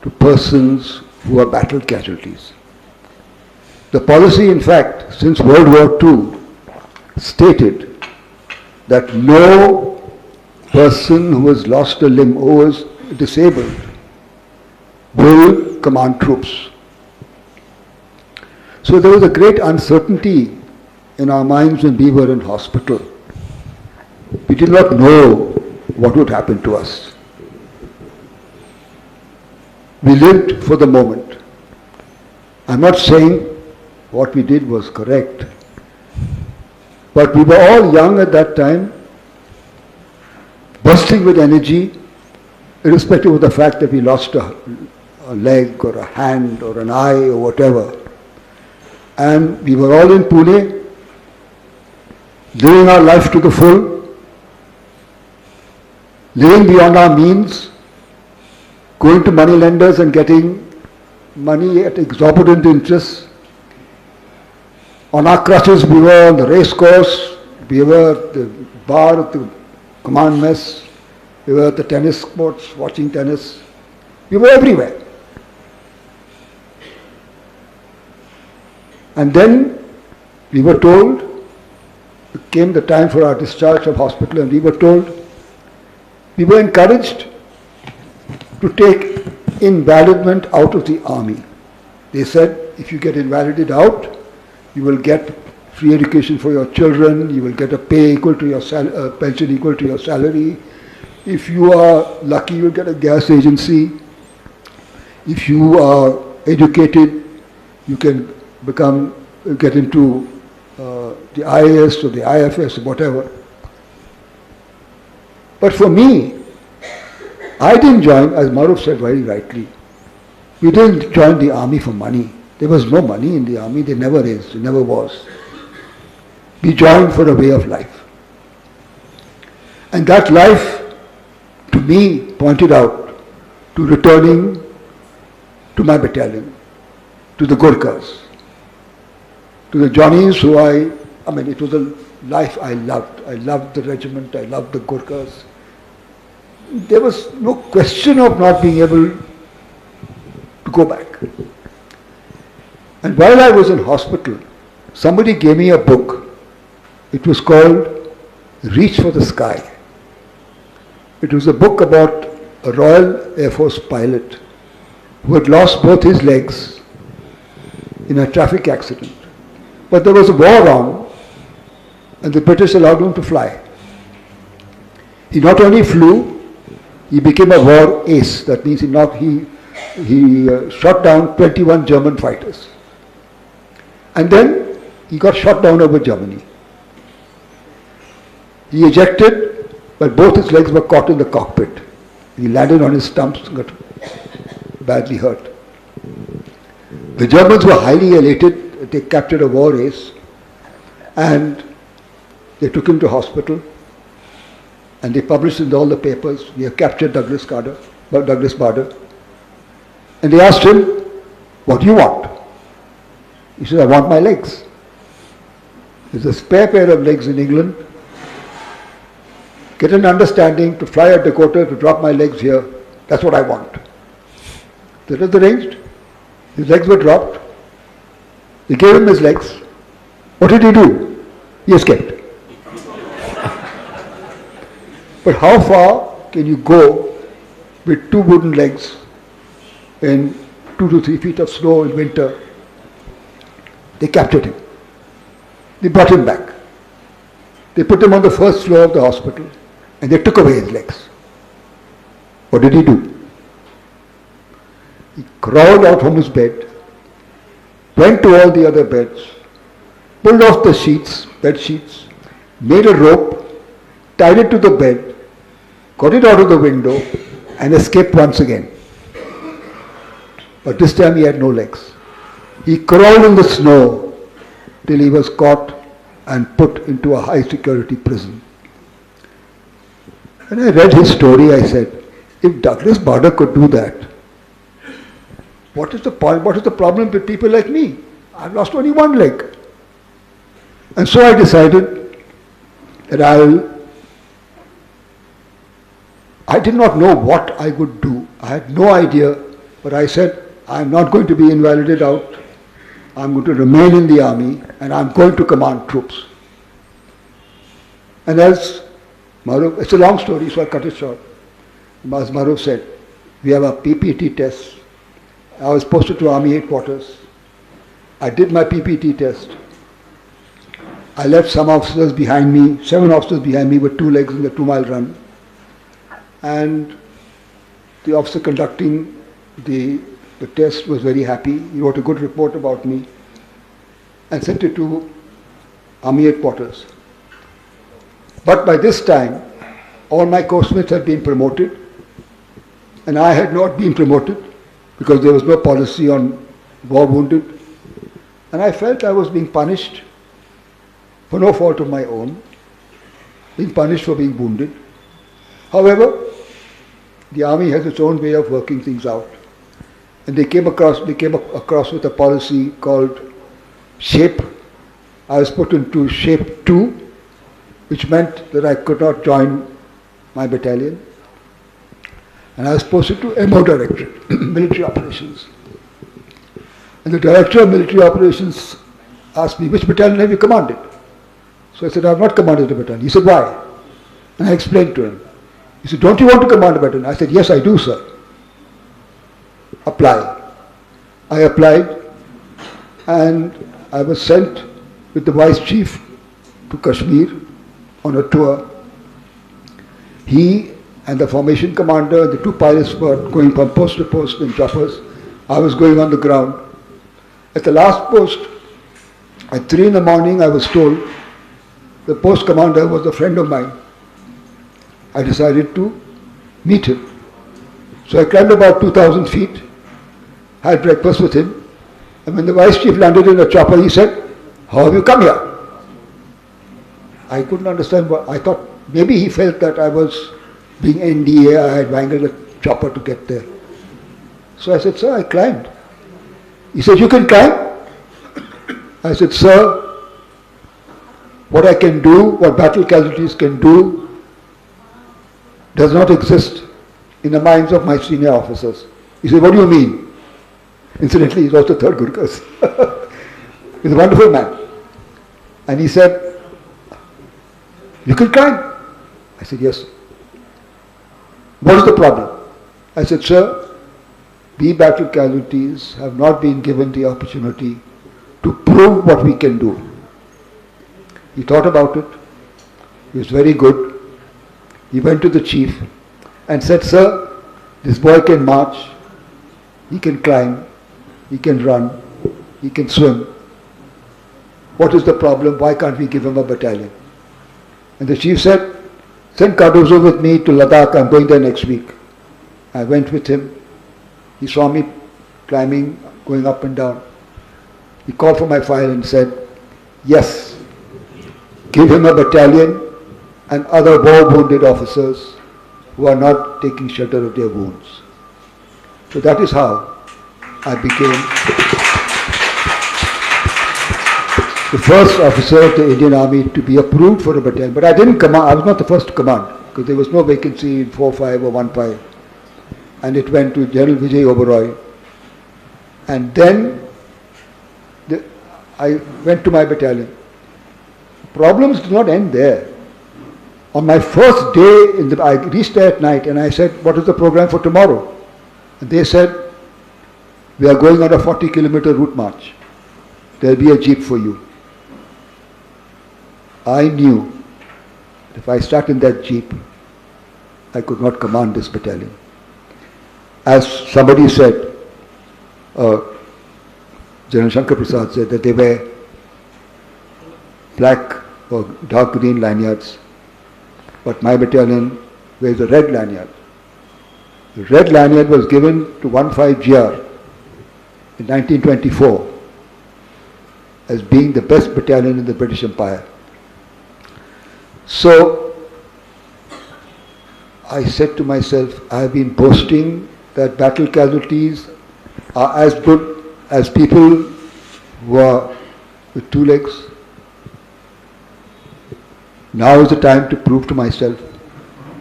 S4: to persons who are battle casualties. The policy, in fact, since World War II, stated that no person who has lost a limb or is disabled will command troops. So there was a great uncertainty in our minds when we were in hospital. We did not know what would happen to us. We lived for the moment. I'm not saying what we did was correct, but we were all young at that time, bursting with energy, irrespective of the fact that we lost a leg or a hand or an eye or whatever. And we were all in Pune, living our life to the full, living beyond our means, going to money lenders and getting money at exorbitant interest. On our crutches, we were on the race course, we were at the bar at the command mess, we were at the tennis courts watching tennis. We were everywhere. And then we were told, it came the time for our discharge from hospital, and we were encouraged to take invalidment out of the army. They said, if you get invalided out, you will get free education for your children, you will get a pay equal to your pension equal to your salary. If you are lucky, you will get a gas agency. If you are educated, you can get into the IAS or the IFS or whatever. But for me, I didn't join, as Maroof said very rightly, we didn't join the army for money. There was no money in the army, there never is, there never was. We joined for a way of life. And that life, to me, pointed out to returning to my battalion, to the Gurkhas, to the Johnnies who I mean, it was a life I loved. I loved the regiment, I loved the Gurkhas. There was no question of not being able to go back. And while I was in hospital, somebody gave me a book. It was called Reach for the Sky. It was a book about a Royal Air Force pilot who had lost both his legs in a traffic accident. But there was a war on, and the British allowed him to fly. He not only flew, he became a war ace. That means he shot down 21 German fighters. And then he got shot down over Germany. He ejected, but both his legs were caught in the cockpit. He landed on his stumps and got badly hurt. The Germans were highly elated. They captured a war ace and they took him to hospital and they published in all the papers, we have captured Douglas Bader. And they asked him, what do you want? He said, I want my legs. There's a spare pair of legs in England. Get an understanding to fly a Dakota to drop my legs here. That's what I want. That was arranged. His legs were dropped. They gave him his legs. What did he do? He escaped. But how far can you go with two wooden legs in 2 to 3 feet of snow in winter? They captured him. They brought him back. They put him on the first floor of the hospital and they took away his legs. What did he do? He crawled out from his bed, went to all the other beds, pulled off the sheets, bed sheets, made a rope, tied it to the bed, got it out of the window, and escaped once again. But this time he had no legs. He crawled in the snow till he was caught and put into a high security prison. When I read his story, I said, if Douglas Bader could do that, what is the problem with people like me? I've lost only one leg. And so I decided that I did not know what I would do. I had no idea, but I said, I'm not going to be invalided out. I'm going to remain in the army and I'm going to command troops. And as Maroof, it's a long story, so I cut it short. As Maroof said, we have a PPT test. I was posted to Army headquarters. I did my PPT test. I left some officers behind me, 7 officers behind me with 2 legs in the 2-mile run. And the officer conducting the test was very happy. He wrote a good report about me and sent it to Army headquarters. But by this time, all my coursemates had been promoted and I had not been promoted because there was no policy on war wounded. And I felt I was being punished for no fault of my own, being punished for being wounded. However, the army has its own way of working things out. And they came across with a policy called shape. I was put into shape 2, which meant that I could not join my battalion. And I was posted to MO Directorate, Military Operations. And the Director of Military Operations asked me, which battalion have you commanded? So I said, I have not commanded a battalion. He said, why? And I explained to him. He said, don't you want to command a battalion? I said, yes, I do, sir. Apply. I applied and I was sent with the Vice Chief to Kashmir on a tour. He and the formation commander, the 2 pilots were going from post to post in choppers. I was going on the ground. At the last post, at 3 in the morning, I was told the post commander was a friend of mine. I decided to meet him. So I climbed about 2,000 feet, had breakfast with him, and when the Vice Chief landed in a chopper, he said, how have you come here? I couldn't understand what, I thought maybe he felt that I was being NDA, I had wangled a chopper to get there. So I said, sir, I climbed. He said, you can climb? I said, sir, what I can do, what battle casualties can do, does not exist in the minds of my senior officers. He said, what do you mean? Incidentally, he's also 3rd Gurkhas. He's a wonderful man. And he said, you can climb? I said, yes. What is the problem? I said, sir, we battle casualties have not been given the opportunity to prove what we can do. He thought about it. He was very good. He went to the chief and said, sir, this boy can march, he can climb, he can run, he can swim. What is the problem? Why can't we give him a battalion? And the chief said, send Cardozo with me to Ladakh, I'm going there next week. I went with him. He saw me climbing, going up and down. He called for my file and said, yes, give him a battalion and other war-wounded officers who are not taking shelter of their wounds. So that is how I became the first officer of the Indian Army to be approved for a battalion. But I didn't command, I was not the first to command, because there was no vacancy in 4-5 or 1-5. And it went to General Vijay Oberoi. And then I went to my battalion. Problems did not end there. On my first day, I reached there at night and I said, what is the program for tomorrow? And they said, we are going on a 40-kilometer route march. There will be a jeep for you. I knew that if I sat in that jeep, I could not command this battalion. as somebody said, General Shankar Prasad said that they wear black or dark green lanyards, but my battalion wears a red lanyard. The red lanyard was given to 15GR in 1924 as being the best battalion in the British Empire. So I said to myself, I have been boasting that battle casualties are as good as people who are with two legs. Now is the time to prove to myself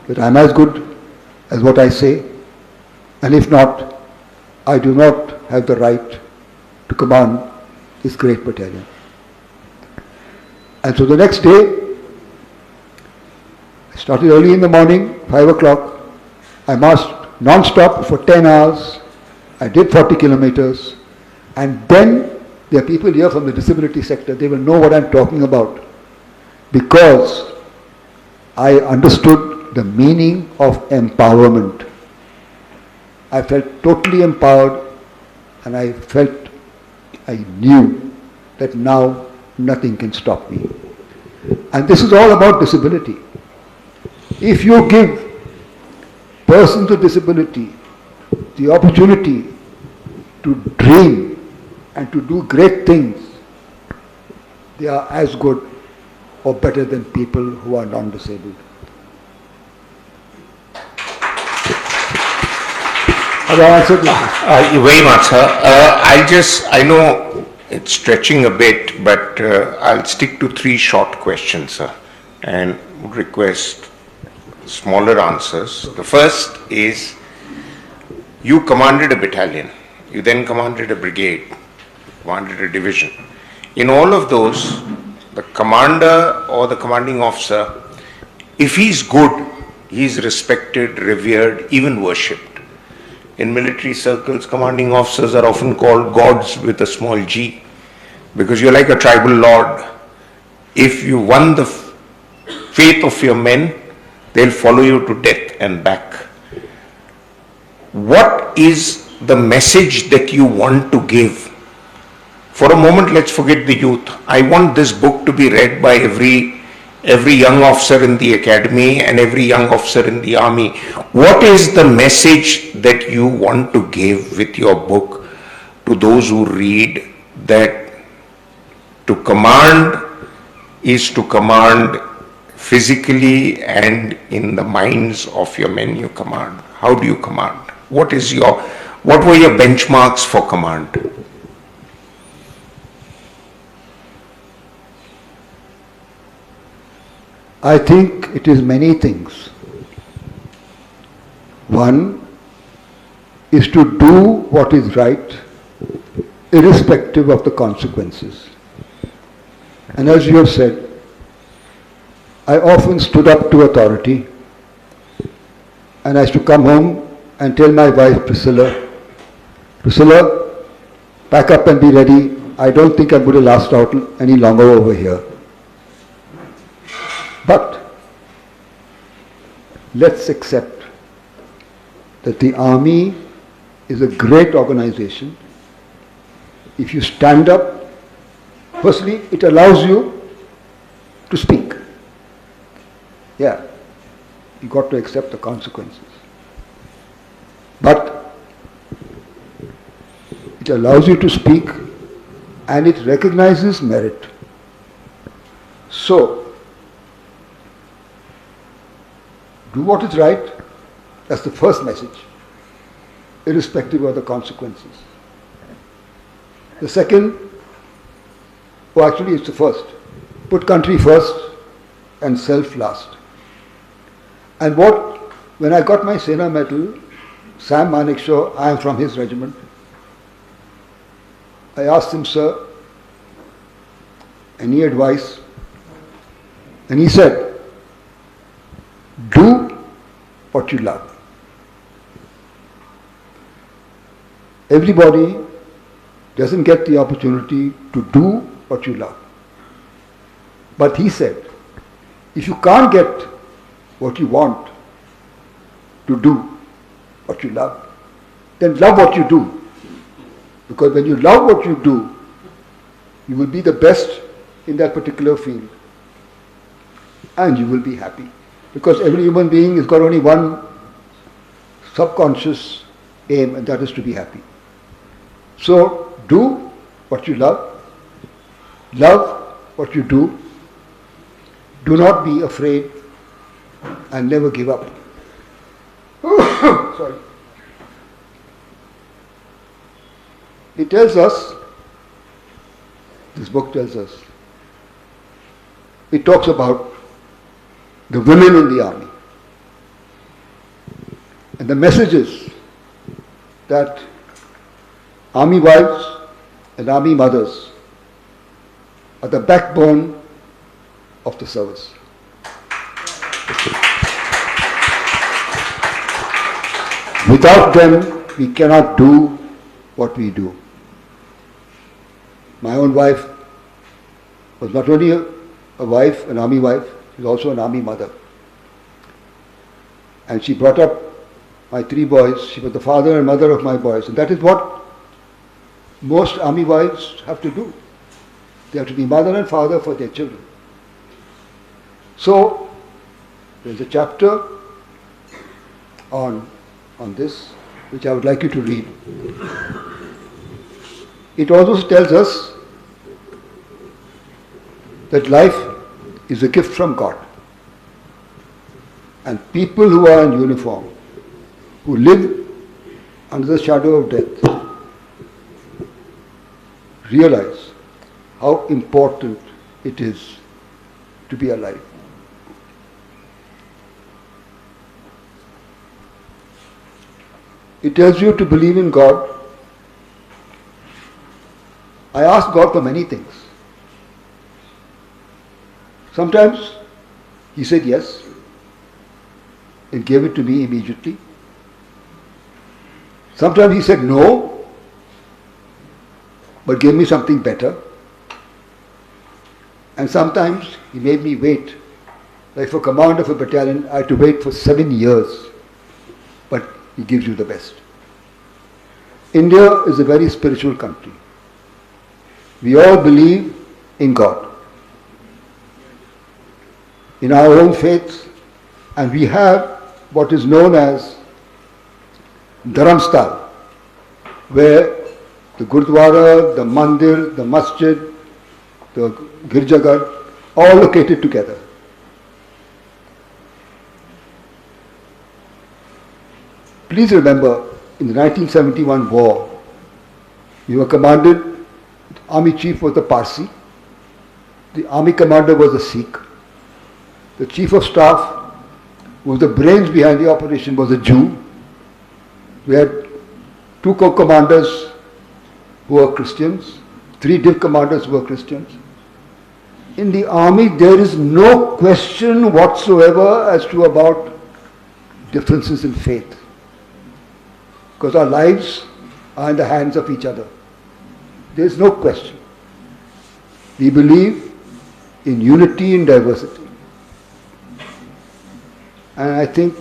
S4: that I am as good as what I say, and if not, I do not have the right to command this great battalion. And so the next day, I started early in the morning, 5 o'clock. I marched non-stop for 10 hours. I did 40 kilometers. And then there are people here from the disability sector, they will know what I'm talking about, because I understood the meaning of empowerment. I felt totally empowered, and I knew that now nothing can stop me. And this is all about disability. If you give persons with disability the opportunity to dream and to do great things, they are as good or better than people who are non-disabled. Have I answered this?
S3: Very much, sir. I know it's stretching a bit, but I'll stick to 3 short questions, sir, and would request smaller answers. The first is, you commanded a battalion, you then commanded a brigade, commanded a division. In all of those, the commander or the commanding officer, if he's good, he's respected, revered, even worshipped. In military circles, commanding officers are often called gods with a small g, because you're like a tribal lord. If you won the faith of your men, they'll follow you to death and back. What is the message that you want to give? For a moment, let's forget the youth. I want this book to be read by every young officer in the academy and every young officer in the army. What is the message that you want to give with your book to those who read, that to command is to command physically and in the minds of your men you command? How do you command? What were your benchmarks for command?
S4: I think it is many things. One is to do what is right, irrespective of the consequences. And as you have said, I often stood up to authority, and I used to come home and tell my wife Priscilla, pack up and be ready. I don't think I'm going to last out any longer over here. But let's accept that the army is a great organization. If you stand up, firstly, it allows you to speak. Yeah, you got to accept the consequences. But it allows you to speak, and it recognizes merit. So, do what is right, that's the first message, irrespective of the consequences. The second, actually it's the first, put country first and self last. And when I got my Sena medal, Sam Manekshaw, I am from his regiment, I asked him, sir, any advice? And he said, do what you love. Everybody doesn't get the opportunity to do what you love. But he said, if you can't get what you want, to do what you love, then love what you do. Because when you love what you do, you will be the best in that particular field. And you will be happy. Because every human being has got only one subconscious aim, and that is to be happy. So do what you love what you do not be afraid, and never give up. Sorry. It tells us, this book tells us, it talks about the women in the army. And the message is that army wives and army mothers are the backbone of the service. Without them, we cannot do what we do. My own wife was not only a wife, an army wife, she was also an army mother. And she brought up my 3 boys. She was the father and mother of my boys. And that is what most army wives have to do. They have to be mother and father for their children. So, there is a chapter on this, which I would like you to read. It also tells us that life is a gift from God. And people who are in uniform, who live under the shadow of death, realize how important it is to be alive. It tells you to believe in God. I ask God for many things. Sometimes He said yes and gave it to me immediately. Sometimes He said no, but gave me something better. And sometimes He made me wait. Like for command of a battalion, I had to wait for 7 years. But He gives you the best. India is a very spiritual country. We all believe in God, in our own faith, and we have what is known as Dharamstal, where the Gurdwara, the Mandir, the Masjid, the Girjagar, all located together. Please remember, in the 1971 war, we were commanded, the army chief was the Parsi, the army commander was a Sikh, the chief of staff, who was the brains behind the operation, was a Jew. We had 2 co-commanders who were Christians, 3 div commanders who were Christians. In the army, there is no question whatsoever as to about differences in faith, because our lives are in the hands of each other. There is no question. We believe in unity in diversity. And I think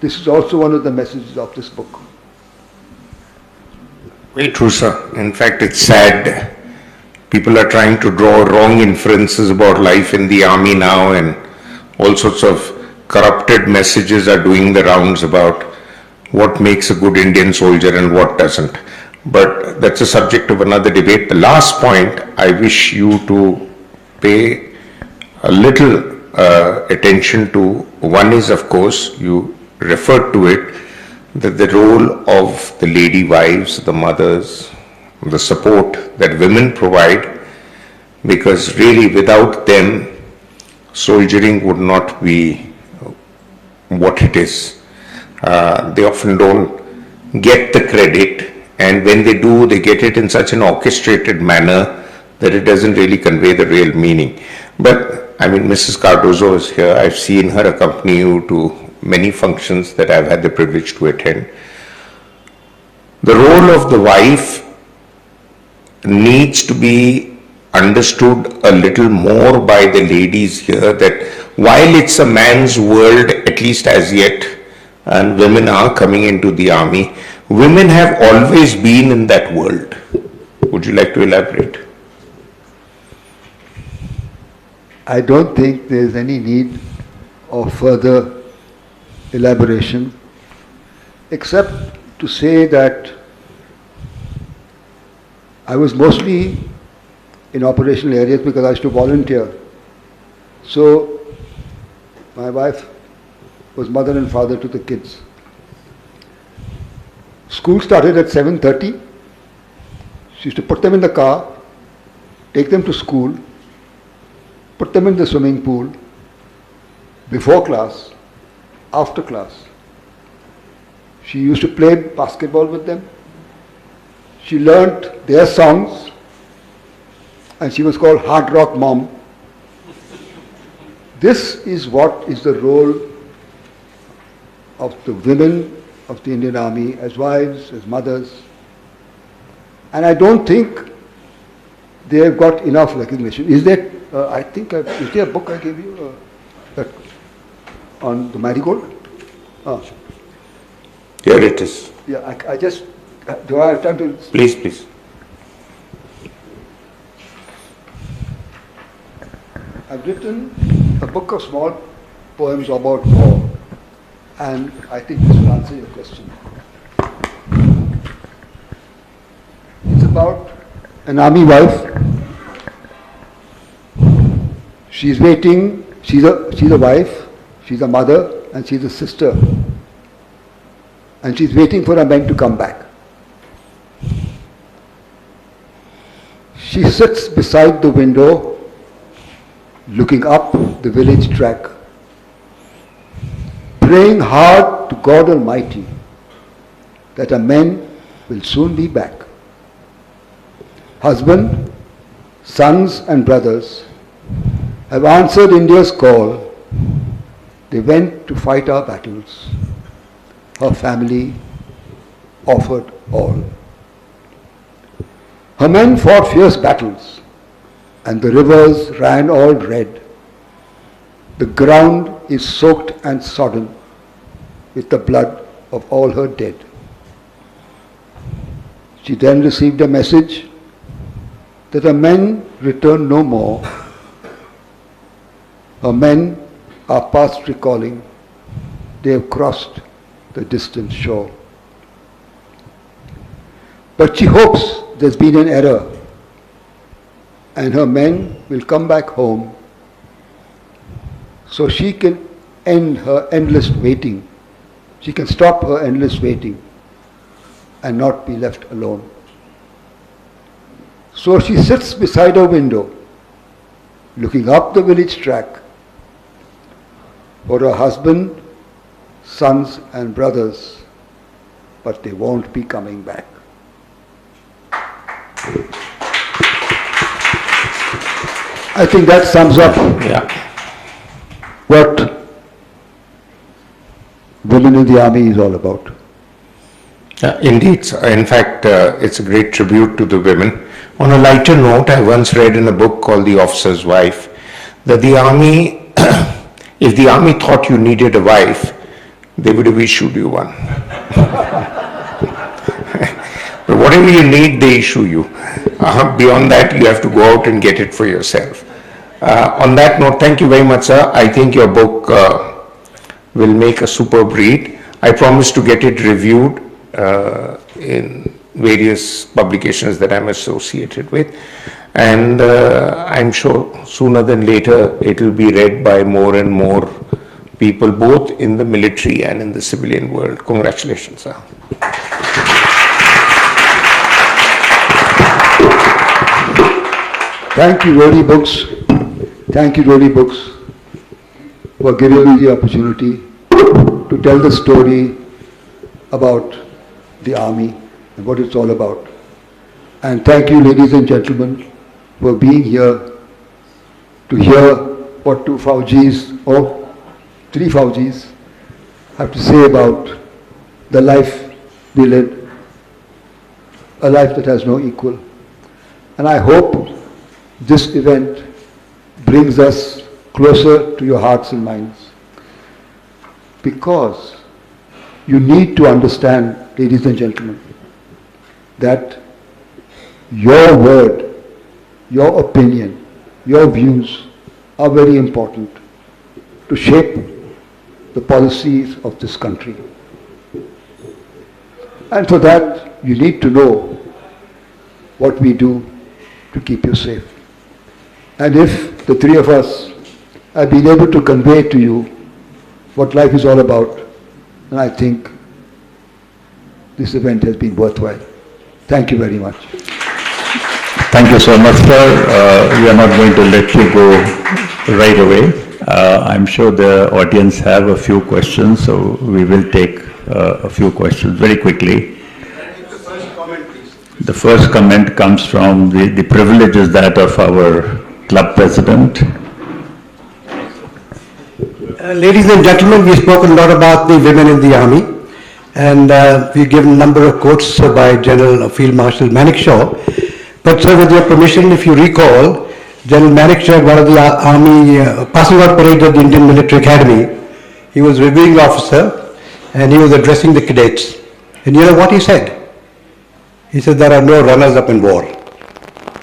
S4: this is also one of the messages of this book.
S3: Very true, sir. In fact, it's sad. People are trying to draw wrong inferences about life in the army now, and all sorts of corrupted messages are doing the rounds about what makes a good Indian soldier and what doesn't. But that's a subject of another debate. The last point I wish you to pay a little attention to, one is, of course, you referred to it, that the role of the lady wives, the mothers, the support that women provide, because really without them, soldiering would not be what it is. They often don't get the credit, and when they do, they get it in such an orchestrated manner that it doesn't really convey the real meaning. But I mean, Mrs. Cardozo is here. I've seen her accompany you to many functions that I've had the privilege to attend. The role of the wife needs to be understood a little more by the ladies here, that while it's a man's world, at least as yet, and women are coming into the army, women have always been in that world. Would you like to elaborate?
S4: I don't think there is any need of further elaboration, except to say that I was mostly in operational areas because I used to volunteer. So my wife was mother and father to the kids. School started at 7:30. She used to put them in the car, take them to school, put them in the swimming pool, before class, after class. She used to play basketball with them. She learnt their songs, and she was called Hard Rock Mom. This is what is the role of the women of the Indian Army as wives, as mothers. And I don't think they have got enough recognition. Is there, is there a book I gave you on the marigold? Oh.
S3: Here it is.
S4: Yeah, I just, do I have time to?
S3: Please, please.
S4: I've written a book of small poems about war, and I think this will answer your question. It's about an army wife. She's waiting, she's a wife, she's a mother, and she's a sister. And she's waiting for her men to come back. She sits beside the window, looking up the village track, praying hard to God Almighty that her men will soon be back. Husband, sons and brothers have answered India's call. They went to fight our battles. Her family offered all. Her men fought fierce battles, and the rivers ran all red. The ground is soaked and sodden with the blood of all her dead. She then received a message that her men return no more. Her men are past recalling. They have crossed the distant shore. But she hopes there's been an error, and her men will come back home so she can end her endless waiting. She can stop her endless waiting and not be left alone. So she sits beside her window, looking up the village track for her husband, sons and brothers, but they won't be coming back. I think that sums up what women in the army is all about.
S3: Indeed. In fact, it's a great tribute to the women. On a lighter note, I once read in a book called The Officer's Wife that the army, if the army thought you needed a wife, they would have issued you one. But whatever you need, they issue you. Beyond that, you have to go out and get it for yourself. On that note, thank you very much, sir. I think your book will make a superb read. I promise to get it reviewed in various publications that I'm associated with. And I'm sure sooner than later, it will be read by more and more people, both in the military and in the civilian world. Congratulations, sir.
S4: Thank you, Roli Books. Thank you, Roli Books, for giving me the opportunity to tell the story about the army and what it's all about. And thank you, ladies and gentlemen, for being here to hear what two Faujis, or three Faujis, have to say about the life they led, a life that has no equal. And I hope this event brings us closer to your hearts and minds, because you need to understand, ladies and gentlemen, that your word, your opinion, your views are very important to shape the policies of this country. And for that, you need to know what we do to keep you safe. And if the three of us have been able to convey to you what life is all about, then I think this event has been worthwhile. Thank you very much.
S1: Thank you so much, sir. We are not going to let you go right away. I'm sure the audience have a few questions, so we will take a few questions very quickly.
S2: The first comment, please.
S1: The first comment comes from the privilege is that of our club president.
S2: Ladies and gentlemen, we spoke a lot about the women in the army, and we given a number of quotes by General Field Marshal Manekshaw. But sir, with your permission, if you recall, General Manekshaw, one of the army passing out parade at the Indian Military Academy, he was reviewing officer and he was addressing the cadets. And you know what he said? He said, there are no runners-up in war.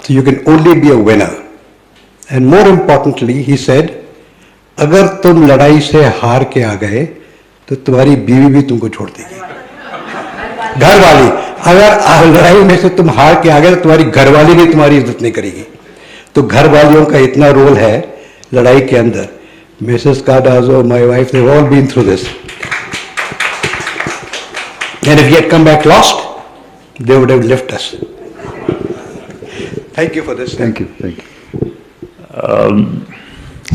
S2: So you can only be a winner. And more importantly, he said, अगर तुम लड़ाई से हार के आ गए तो तुम्हारी बीवी भी तुमको छोड़ देगी, घरवाली। अगर लड़ाई में से तुम हार के आ गए तो तुम्हारी घरवाली भी तुम्हारी इज्जत नहीं करेगी। तो घरवालियों का इतना रोल है लड़ाई के अंदर। Mrs. Cardozo, my wife, they've all been through this. And if he had come back lost, they would have left us. Thank you for this.
S4: Thank you. Thank you.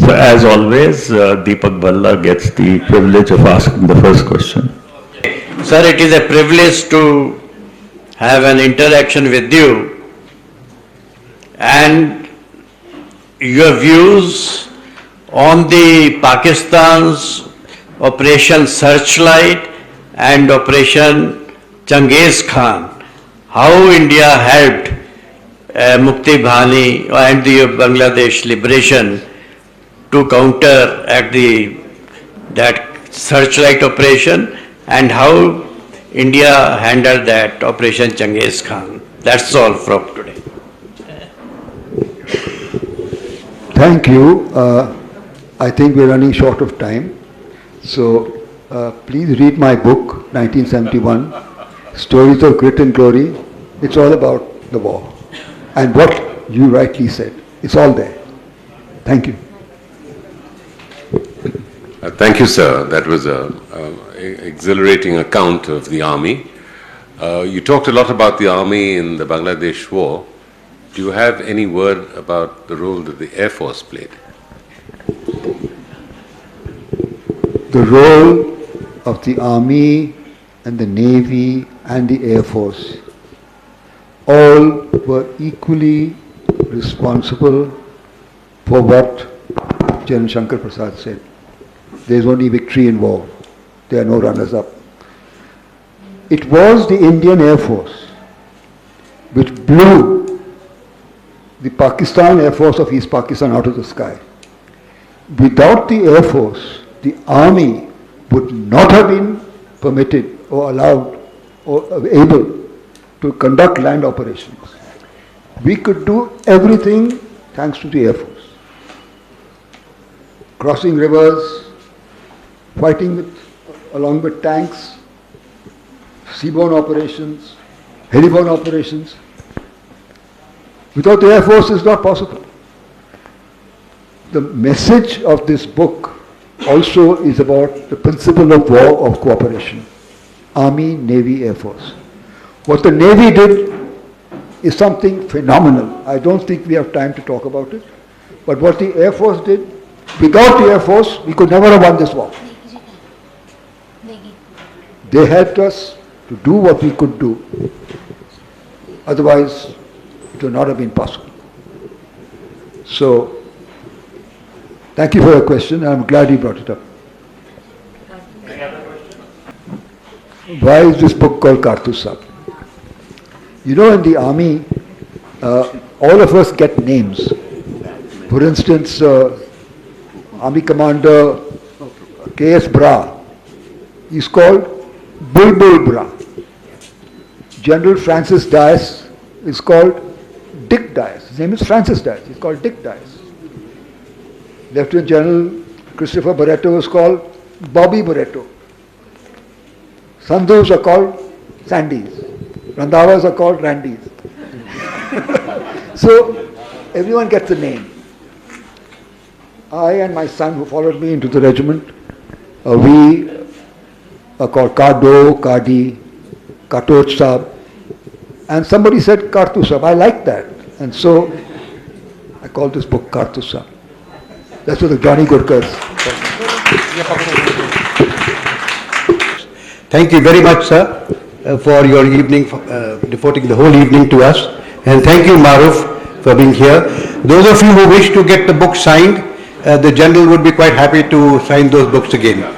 S1: So as always, Deepak Bhalla gets the privilege of asking the first question.
S5: Sir, it is a privilege to have an interaction with you, and your views on the Pakistan's Operation Searchlight and Operation Genghis Khan, how India helped Mukti Bhani and the Bangladesh liberation to counteract that Searchlight operation, and how India handled that Operation Genghis Khan. That's all from today.
S4: Thank you. I think we're running short of time. So please read my book, 1971, Stories of Grit and Glory. It's all about the war. And what you rightly said, it's all there. Thank you.
S6: Thank you, sir. That was an exhilarating account of the army. You talked a lot about the army in the Bangladesh war. Do you have any word about the role that the Air Force played?
S4: The role of the Army and the Navy and the Air Force all were equally responsible for what General Shankar Prasad said. There is only victory in war. There are no runners-up. It was the Indian Air Force which blew the Pakistan Air Force of East Pakistan out of the sky. Without the Air Force, the Army would not have been permitted or allowed or able to conduct land operations. We could do everything thanks to the Air Force. Crossing rivers, fighting along with tanks, seaborne operations, heliborne operations. Without the Air Force, it's not possible. The message of this book also is about the principle of war of cooperation. Army, Navy, Air Force. What the Navy did is something phenomenal. I don't think we have time to talk about it. But what the Air Force did, without the Air Force, we could never have won this war. They helped us to do what we could do. Otherwise, it would not have been possible. So, thank you for your question, and I'm glad you brought it up. Why is this book called Cartoos Saab? You know, in the army, all of us get names. For instance, Army Commander K.S. Bra, he's called Bulbul Bra. General Francis Dias is called Dick Dias. His name is Francis Dias. He's called Dick Dias. Lieutenant General Christopher Barreto is called Bobby Barreto. Sandhus are called Sandys. Randavas are called Randys. So everyone gets a name. I and my son who followed me into the regiment, we are called Cardo, Cardi, Cartoos Saab. And somebody said Cartoos Saab. I like that. And so I called this book Cartoos Saab. That's what the Johnny Gurkhas.
S2: Thank you very much, sir, for your evening, devoting the whole evening to us. And thank you, Maroof, for being here. Those of you who wish to get the book signed, the General would be quite happy to sign those books again.